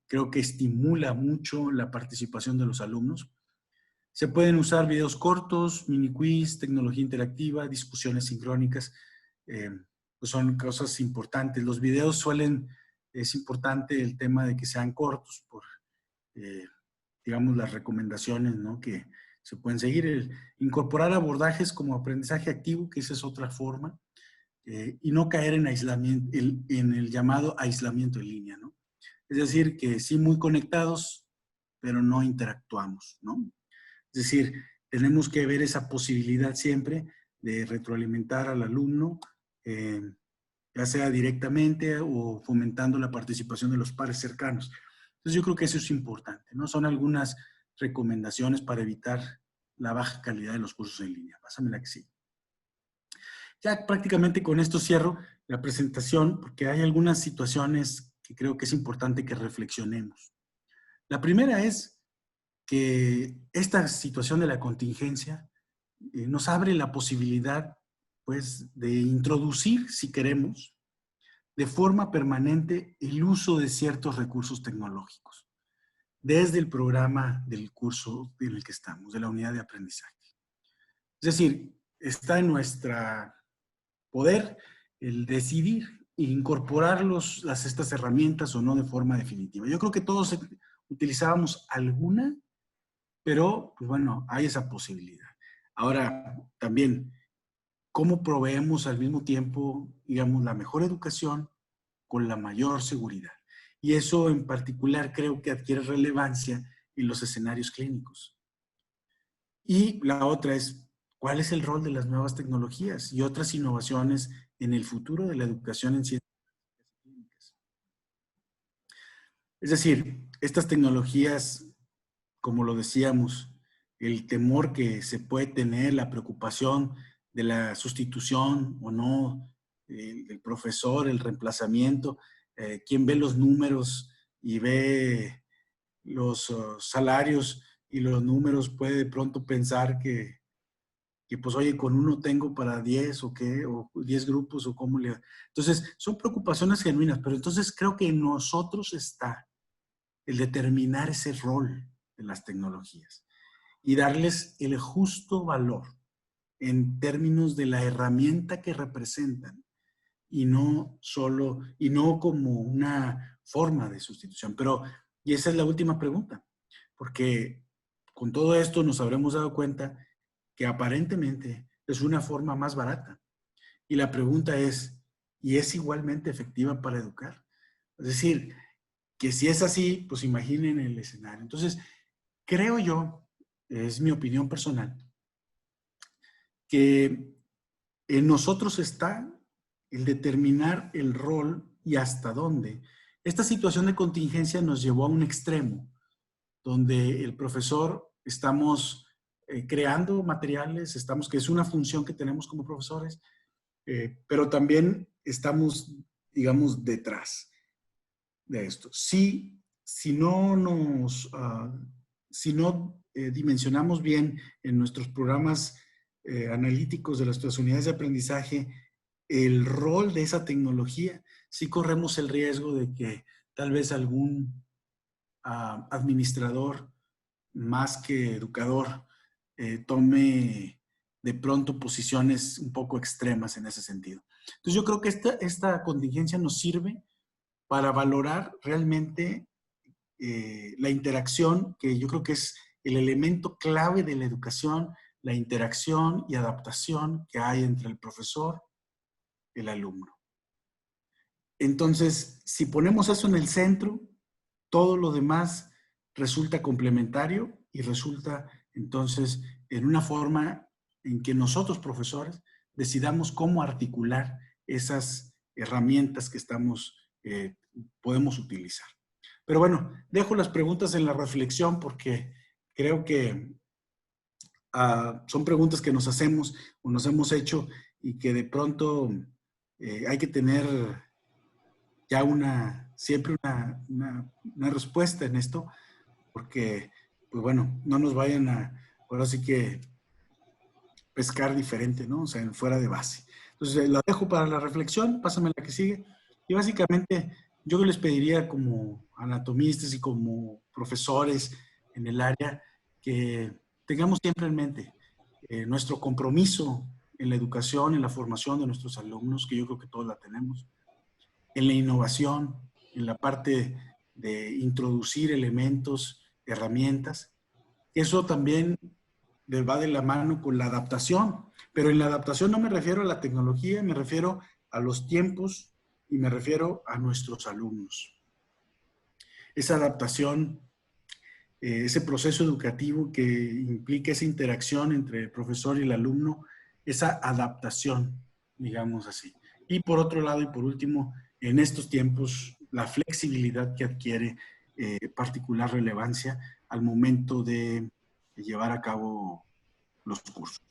creo que estimula mucho la participación de los alumnos. Se pueden usar videos cortos, mini quiz, tecnología interactiva, discusiones sincrónicas, pues son cosas importantes. Los videos suelen es importante el tema de que sean cortos por, digamos, las recomendaciones, ¿no?, que se pueden seguir. Incorporar abordajes como aprendizaje activo, que esa es otra forma, y no caer en aislamiento, en el llamado aislamiento en línea, ¿no? Es decir, que sí muy conectados, pero no interactuamos, ¿no? Es decir, tenemos que ver esa posibilidad siempre de retroalimentar al alumno, ya sea directamente o fomentando la participación de los pares cercanos. Entonces yo creo que eso es importante, ¿no? Son algunas recomendaciones para evitar la baja calidad de los cursos en línea. Pásame la que sigue. Ya prácticamente con esto cierro la presentación, porque hay algunas situaciones que creo que es importante que reflexionemos. La primera es que esta situación de la contingencia nos abre la posibilidad, pues, de introducir, si queremos, de forma permanente el uso de ciertos recursos tecnológicos, desde el programa del curso en el que estamos, de la unidad de aprendizaje. Es decir, está en nuestro poder el decidir e incorporar estas herramientas o no de forma definitiva. Yo creo que todos utilizábamos alguna, pero, pues bueno, hay esa posibilidad. Ahora, también, ¿cómo proveemos al mismo tiempo, digamos, la mejor educación con la mayor seguridad? Y eso en particular creo que adquiere relevancia en los escenarios clínicos. Y la otra es, ¿cuál es el rol de las nuevas tecnologías y otras innovaciones en el futuro de la educación en ciencias clínicas? Es decir, estas tecnologías, como lo decíamos, el temor que se puede tener, la preocupación de la sustitución o no del profesor, el reemplazamiento, quien ve los números y ve los salarios y los números puede de pronto pensar que pues oye, con uno tengo para 10 o qué, o 10 grupos o cómo le... Entonces, son preocupaciones genuinas, pero entonces creo que en nosotros está el determinar ese rol de las tecnologías y darles el justo valor en términos de la herramienta que representan y no solo, y no como una forma de sustitución. Pero, y esa es la última pregunta, porque con todo esto nos habremos dado cuenta que aparentemente es una forma más barata. Y la pregunta es, ¿y es igualmente efectiva para educar? Es decir, que si es así, pues imaginen el escenario. Entonces, creo yo, es mi opinión personal, que en nosotros está el determinar el rol y hasta dónde. Esta situación de contingencia nos llevó a un extremo, donde el profesor estamos creando materiales, que es una función que tenemos como profesores, pero también estamos, digamos, detrás de esto. Si no dimensionamos bien en nuestros programas analíticos de nuestras unidades de aprendizaje el rol de esa tecnología, sí corremos el riesgo de que tal vez algún administrador más que educador tome de pronto posiciones un poco extremas en ese sentido. Entonces yo creo que esta contingencia nos sirve para valorar realmente la interacción, que yo creo que es el elemento clave de la educación, la interacción y adaptación que hay entre el profesor y el alumno. Entonces, si ponemos eso en el centro, todo lo demás resulta complementario y resulta entonces en una forma en que nosotros, profesores, decidamos cómo articular esas herramientas que podemos utilizar. Pero bueno, dejo las preguntas en la reflexión porque creo que son preguntas que nos hacemos o nos hemos hecho y que de pronto hay que tener ya siempre una respuesta en esto, porque, pues bueno, no nos vayan ahora sí que pescar diferente, ¿no? O sea, fuera de base. Entonces, la dejo para la reflexión, pásame la que sigue. Y básicamente, yo les pediría como anatomistas y como profesores en el área que tengamos siempre en mente nuestro compromiso en la educación, en la formación de nuestros alumnos, que yo creo que todos la tenemos, en la innovación, en la parte de introducir elementos, herramientas. Eso también va de la mano con la adaptación, pero en la adaptación no me refiero a la tecnología, me refiero a los tiempos y me refiero a nuestros alumnos. Esa adaptación, ese proceso educativo que implica esa interacción entre el profesor y el alumno, esa adaptación, digamos así. Y por otro lado y por último, en estos tiempos, la flexibilidad que adquiere particular relevancia al momento de llevar a cabo los cursos.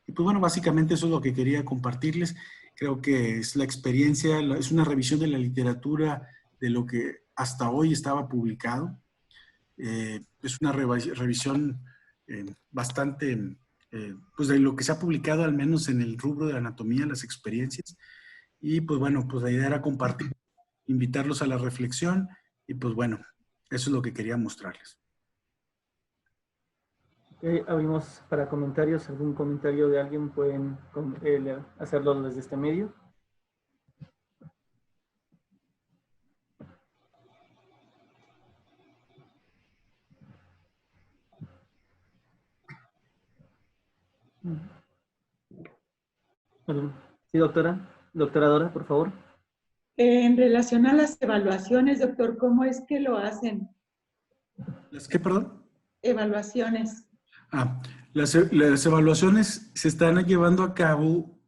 Y pues bueno, básicamente eso es lo que quería compartirles. Creo que es la experiencia, es una revisión de la literatura de lo que hasta hoy estaba publicado. Es una revisión bastante, pues de lo que se ha publicado al menos en el rubro de la anatomía, las experiencias. Y pues bueno, pues la idea era compartir, invitarlos a la reflexión y pues bueno, eso es lo que quería mostrarles.
Abrimos para comentarios. ¿Algún comentario de alguien? Pueden hacerlo desde este medio. Sí, doctora. Doctora Dora, por favor.
En relación a las evaluaciones, doctor, ¿cómo es que lo hacen?
¿Las qué, perdón?
Evaluaciones.
Las evaluaciones se están llevando a cabo,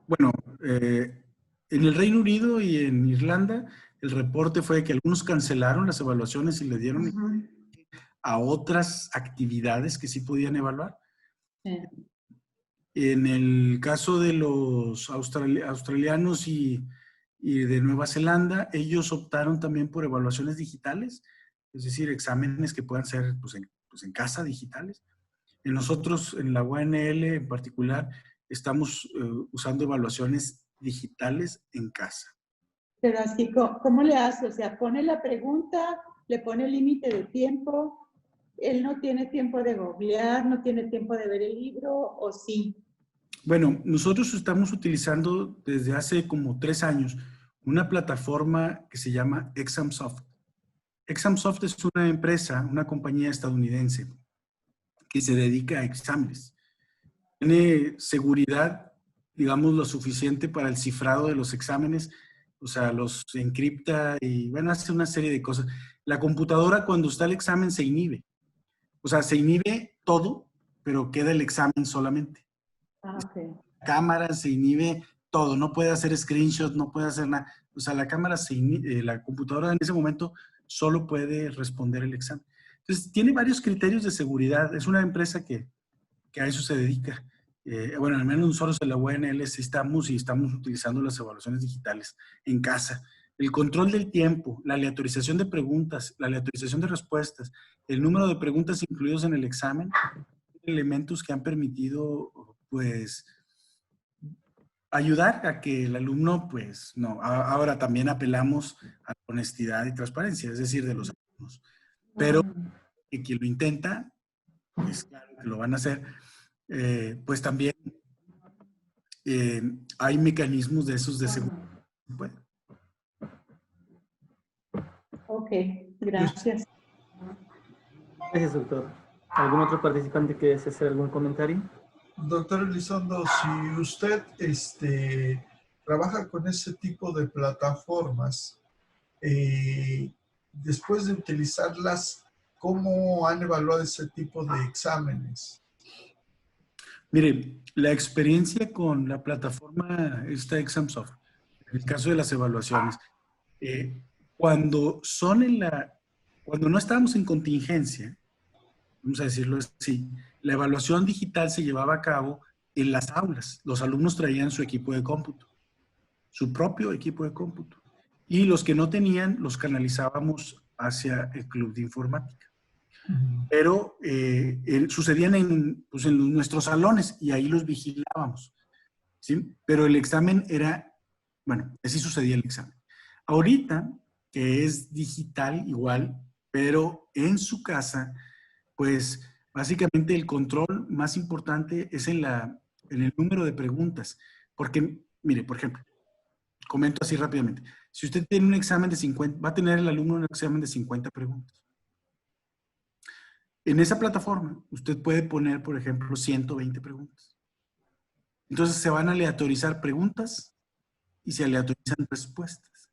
bueno, en el Reino Unido y en Irlanda, el reporte fue que algunos cancelaron las evaluaciones y le dieron a otras actividades que sí podían evaluar.
Sí.
En el caso de los australianos y de Nueva Zelanda, ellos optaron también por evaluaciones digitales, es decir, exámenes que puedan ser pues en casa, digitales. En nosotros, en la UNL en particular, estamos usando evaluaciones digitales en casa.
Pero así, ¿cómo le hace? O sea, pone la pregunta, le pone el límite de tiempo, él no tiene tiempo de googlear, no tiene tiempo de ver el libro, ¿o sí?
Bueno, nosotros estamos utilizando desde hace como 3 años una plataforma que se llama Examsoft. Examsoft es una empresa, una compañía estadounidense que se dedica a exámenes. Tiene seguridad, digamos, lo suficiente para el cifrado de los exámenes, o sea, los encripta y, bueno, hace una serie de cosas. La computadora, cuando está el examen, se inhibe. O sea, se inhibe todo, pero queda el examen solamente.
Okay.
Cámara se inhibe todo, no puede hacer screenshot, no puede hacer nada. O sea, la cámara se inhibe, la computadora en ese momento solo puede responder el examen. Entonces, tiene varios criterios de seguridad. Es una empresa que a eso se dedica. Bueno, al menos nosotros en la UNL sí estamos utilizando las evaluaciones digitales en casa. El control del tiempo, la aleatorización de preguntas, la aleatorización de respuestas, el número de preguntas incluidos en el examen, elementos que han permitido, pues, ayudar a que el alumno, pues, no. Ahora también apelamos a la honestidad y transparencia, es decir, de los alumnos. Pero que quien lo intenta, pues claro que lo van a hacer. Pues también hay mecanismos de esos de seguridad. Bueno.
Ok, gracias.
Gracias, doctor. ¿Algún otro participante que desee hacer algún comentario?
Doctor Elizondo, si usted trabaja con ese tipo de plataformas, después de utilizarlas, ¿cómo han evaluado ese tipo de exámenes?
Mire, la experiencia con la plataforma esta Examsoft, en el caso de las evaluaciones, cuando no estábamos en contingencia, vamos a decirlo así, la evaluación digital se llevaba a cabo en las aulas. Los alumnos traían su equipo de cómputo, su propio equipo de cómputo. Y los que no tenían, los canalizábamos hacia el club de informática. Pero sucedían pues en nuestros salones y ahí los vigilábamos. ¿Sí? Pero el examen era, bueno, así sucedía el examen. Ahorita, que es digital igual, pero en su casa, pues básicamente el control más importante es en el número de preguntas. Porque, mire, por ejemplo, comento así rápidamente. Si usted tiene un examen de 50, va a tener el alumno un examen de 50 preguntas. En esa plataforma, usted puede poner, por ejemplo, 120 preguntas. Entonces, se van a aleatorizar preguntas y se aleatorizan respuestas.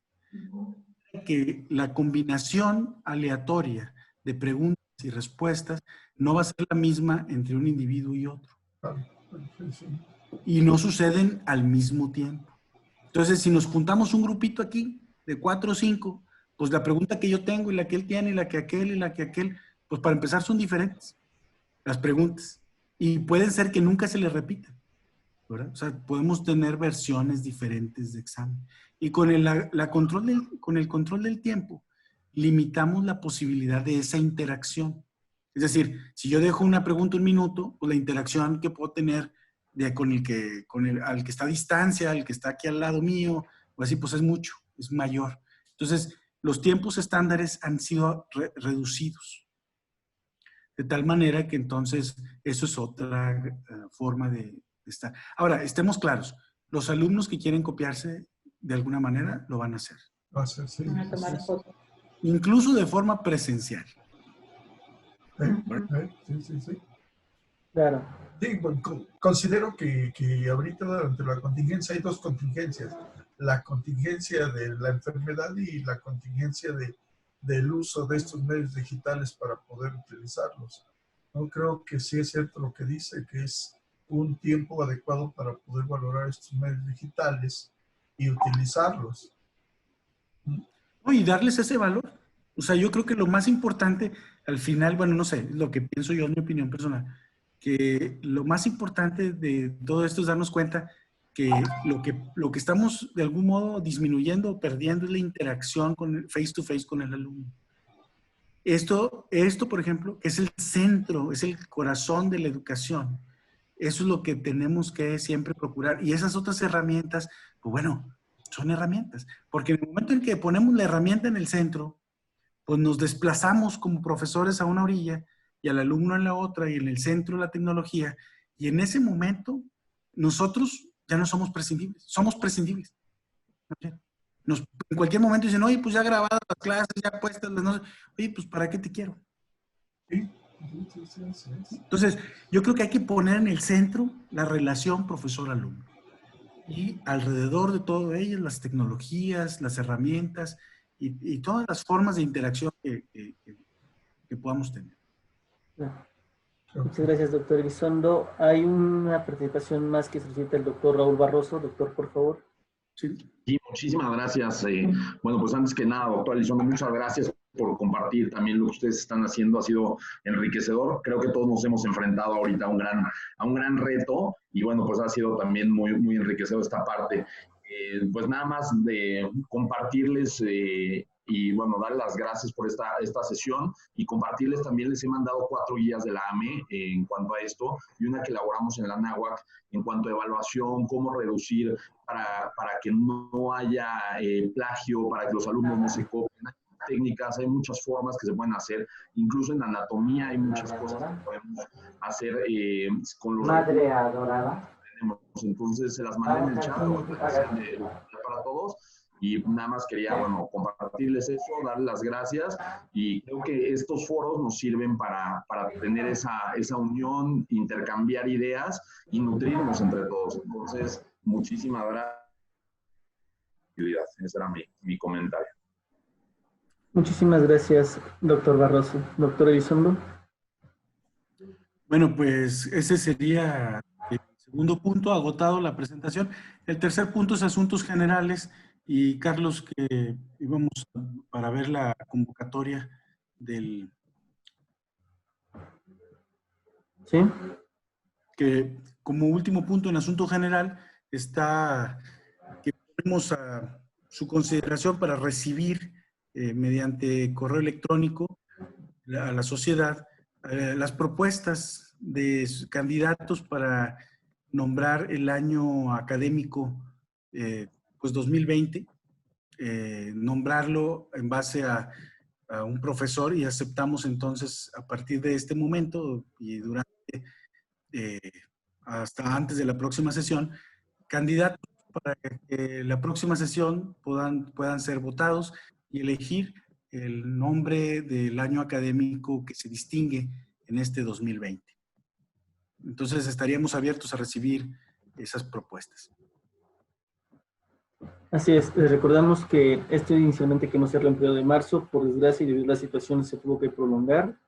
Que la combinación aleatoria de preguntas y respuestas no va a ser la misma entre un individuo y otro. Y no suceden al mismo tiempo. Entonces, si nos juntamos un grupito aquí de 4 o 5, pues la pregunta que yo tengo y la que él tiene y la que aquel y la que aquel, pues para empezar son diferentes las preguntas. Y pueden ser que nunca se les repitan, ¿verdad? O sea, podemos tener versiones diferentes de examen. Y con con el control del tiempo, limitamos la posibilidad de esa interacción. Es decir, si yo dejo una pregunta 1 minuto, pues la interacción que puedo tener al que está a distancia, al que está aquí al lado mío, o así, pues es mucho, es mayor. Entonces, los tiempos estándares han sido reducidos. De tal manera que entonces eso es otra forma de estar. Ahora, estemos claros, los alumnos que quieren copiarse de alguna manera lo van a hacer.
Va a ser, sí.
Van a tomar fotos.
Incluso de forma presencial.
Sí.
Claro.
Sí, bueno, considero que ahorita durante la contingencia hay 2 contingencias. La contingencia de la enfermedad y la contingencia del uso de estos medios digitales para poder utilizarlos. No creo que sí es cierto lo que dice, que es un tiempo adecuado para poder valorar estos medios digitales y utilizarlos.
Y darles ese valor. O sea, yo creo que lo más importante al final, bueno, no sé, lo que pienso yo en mi opinión personal, que lo más importante de todo esto es darnos cuenta que lo que estamos de algún modo disminuyendo o perdiendo es la interacción face to face con el alumno. Esto, por ejemplo, es el centro, es el corazón de la educación. Eso es lo que tenemos que siempre procurar. Y esas otras herramientas, pues bueno, son herramientas. Porque en el momento en que ponemos la herramienta en el centro, pues nos desplazamos como profesores a una orilla y al alumno en la otra y en el centro la tecnología. Y en ese momento, nosotros ya no somos prescindibles. Somos prescindibles. En cualquier momento dicen, oye, pues ya grabadas las clases, ya puestas, no sé. Oye, pues ¿para qué te quiero?
Sí.
Entonces, yo creo que hay que poner en el centro la relación profesor-alumno. Y alrededor de todo ello, las tecnologías, las herramientas y todas las formas de interacción que podamos tener.
Muchas gracias, doctor Elizondo. Hay una participación más que solicita el doctor Raúl Barroso. Doctor, por favor.
Sí.
Sí, muchísimas gracias. Bueno, pues antes que nada, doctor Elizondo, muchas gracias por compartir también lo que ustedes están haciendo. Ha sido enriquecedor. Creo que todos nos hemos enfrentado ahorita a un gran reto y bueno, pues ha sido también muy enriquecedor esta parte. Pues nada más de compartirles y bueno, dar las gracias por esta sesión y compartirles también, les he mandado 4 guías de la AME en cuanto a esto y una que elaboramos en la NAWAC en cuanto a evaluación, cómo reducir para que no haya plagio, para que los alumnos no se copien. Hay técnicas, hay muchas formas que se pueden hacer, incluso en anatomía hay muchas cosas que podemos hacer con los
Madre adorada.
Entonces se las mandé en el chat para todos y nada más quería, bueno, compartirles eso, darles las gracias y creo que estos foros nos sirven para tener esa unión, intercambiar ideas y nutrirnos entre todos. Entonces, muchísimas gracias. Ese era mi comentario.
Muchísimas gracias, doctor Barroso. Doctor Elizondo.
Bueno, pues ese sería el segundo punto, agotado la presentación. El tercer punto es asuntos generales y Carlos, que íbamos para ver la convocatoria del...
Sí.
Que como último punto en asunto general está que ponemos a su consideración para recibir mediante correo electrónico a la sociedad las propuestas de candidatos para nombrar el año académico pues 2020, nombrarlo en base a un profesor y aceptamos entonces a partir de este momento y durante hasta antes de la próxima sesión, candidatos para que la próxima sesión puedan ser votados y elegir el nombre del año académico que se distingue en este 2020. Entonces estaríamos abiertos a recibir esas propuestas.
Así es, les recordamos que inicialmente queremos hacerlo en periodo de marzo, por desgracia y debido a la situación se tuvo que prolongar.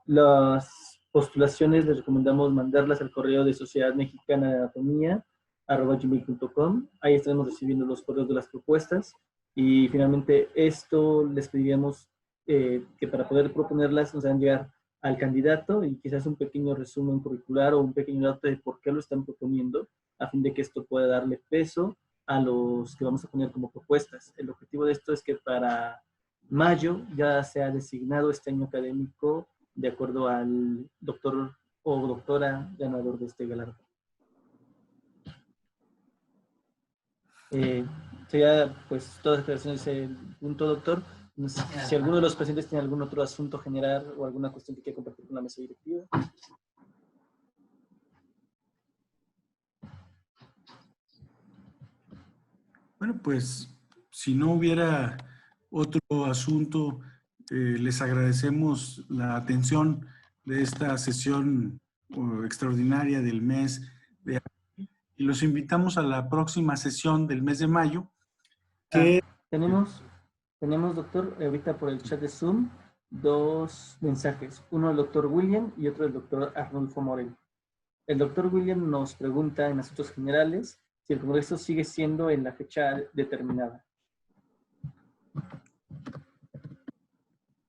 Las postulaciones les recomendamos mandarlas al correo de Sociedad Mexicana de Anatomía @gmail.com. Ahí estaremos recibiendo los correos de las propuestas y finalmente esto les pediríamos que para poder proponerlas nos hagan llegar al candidato y quizás un pequeño resumen curricular o un pequeño dato de por qué lo están proponiendo, a fin de que esto pueda darle peso a los que vamos a poner como propuestas. El objetivo de esto es que para mayo ya se ha designado este año académico de acuerdo al doctor o doctora ganador de este galardón. Sería pues todas las aclaraciones del punto, doctor. No sé si alguno de los presentes tiene algún otro asunto general o alguna cuestión que quiera compartir con la mesa directiva.
Bueno, pues si no hubiera otro asunto, les agradecemos la atención de esta sesión extraordinaria del mes de abril y los invitamos a la próxima sesión del mes de mayo.
Tenemos, doctor, ahorita por el chat de Zoom, dos mensajes. Uno del doctor William y otro del doctor Arnulfo Morel. El doctor William nos pregunta en asuntos generales si el Congreso sigue siendo en la fecha determinada.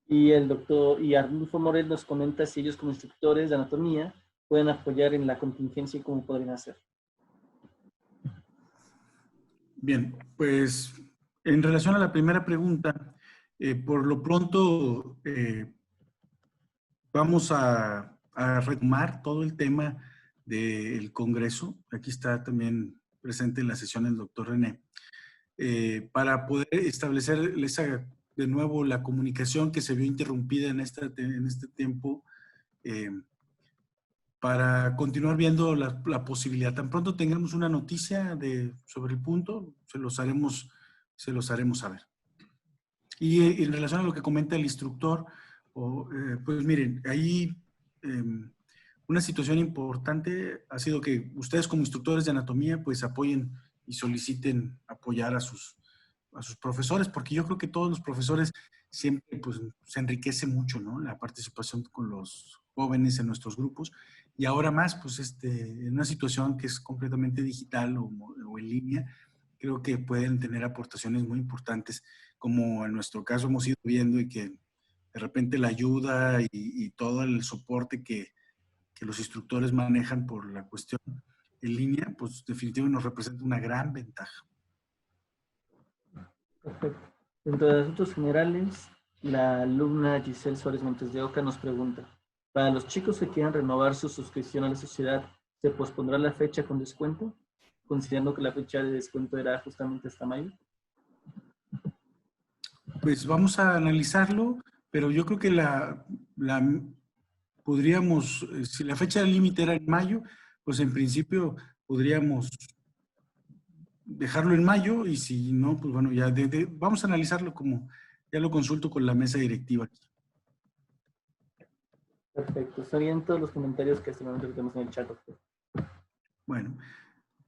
Y el doctor Arnulfo Morel nos comenta si ellos como instructores de anatomía pueden apoyar en la contingencia y cómo podrían hacer.
Bien, pues en relación a la primera pregunta, por lo pronto vamos a retomar todo el tema del Congreso. Aquí está también presente en la sesión el doctor René, para poder establecer de nuevo la comunicación que se vio interrumpida en este tiempo, para continuar viendo la posibilidad. Tan pronto tengamos una noticia sobre el punto, se los haremos saber. Y en relación a lo que comenta el instructor, pues miren, ahí una situación importante ha sido que ustedes como instructores de anatomía pues apoyen y soliciten apoyar a sus profesores, porque yo creo que todos los profesores siempre pues se enriquece mucho, ¿no? La participación con los jóvenes en nuestros grupos y ahora más pues en una situación que es completamente digital o en línea, creo que pueden tener aportaciones muy importantes, como en nuestro caso hemos ido viendo y que de repente la ayuda y todo el soporte que los instructores manejan por la cuestión en línea, pues definitivamente nos representa una gran ventaja.
Perfecto. Dentro de asuntos generales, la alumna Giselle Suárez Montes de Oca nos pregunta, para los chicos que quieran renovar su suscripción a la sociedad, ¿se pospondrá la fecha con descuento? Considerando que la fecha de descuento era justamente hasta mayo.
Pues vamos a analizarlo, pero yo creo que podríamos, si la fecha límite era en mayo, pues en principio podríamos dejarlo en mayo y si no, pues bueno, ya vamos a analizarlo como ya lo consulto con la mesa directiva aquí.
Perfecto. Serían todos los comentarios que hasta el momento tenemos en el chat, doctor.
Bueno,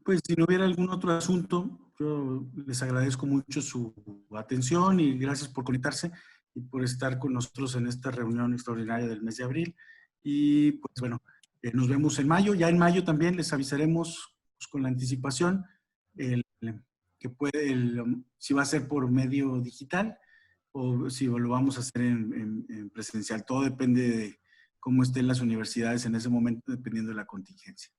pues si no hubiera algún otro asunto, yo les agradezco mucho su atención y gracias por conectarse y por estar con nosotros en esta reunión extraordinaria del mes de abril. Y pues bueno, nos vemos en mayo. Ya en mayo también les avisaremos pues, con la anticipación si va a ser por medio digital o si lo vamos a hacer en presencial. Todo depende de cómo estén las universidades en ese momento, dependiendo de la contingencia.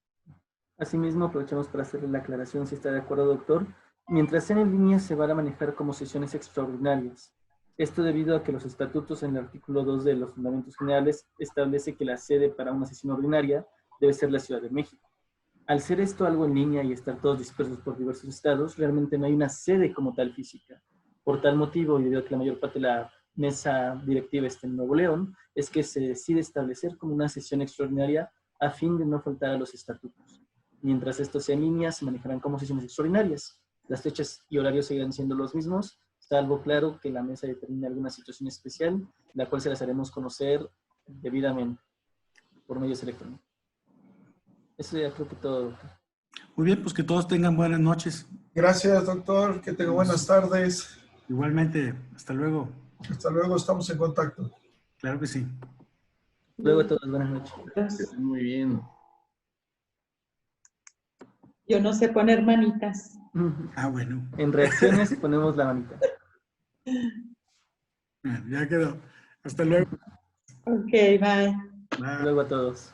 Asimismo, aprovechamos para hacerle la aclaración, si está de acuerdo, doctor. Mientras sean en línea, se van a manejar como sesiones extraordinarias. Esto debido a que los estatutos en el artículo 2 de los fundamentos generales establece que la sede para una sesión ordinaria debe ser la Ciudad de México. Al ser esto algo en línea y estar todos dispersos por diversos estados, realmente no hay una sede como tal física. Por tal motivo, y debido a que la mayor parte de la mesa directiva está en Nuevo León, es que se decide establecer como una sesión extraordinaria a fin de no faltar a los estatutos. Mientras esto sea en línea, se manejarán como sesiones extraordinarias. Las fechas y horarios seguirán siendo los mismos, salvo, claro, que la mesa determine alguna situación especial, la cual se las haremos conocer debidamente por medios electrónicos. Eso ya creo que todo.
Muy bien, pues que todos tengan buenas noches.
Gracias, doctor. Que tenga buenas tardes.
Igualmente, hasta luego.
Hasta luego, estamos en contacto.
Claro que sí.
Luego a todos, buenas noches.
Que estén muy bien.
Yo no sé poner manitas.
Ah, bueno.
En reacciones ponemos la manita.
Ya quedó. Hasta luego.
Ok, bye.
Bye.
Luego a todos.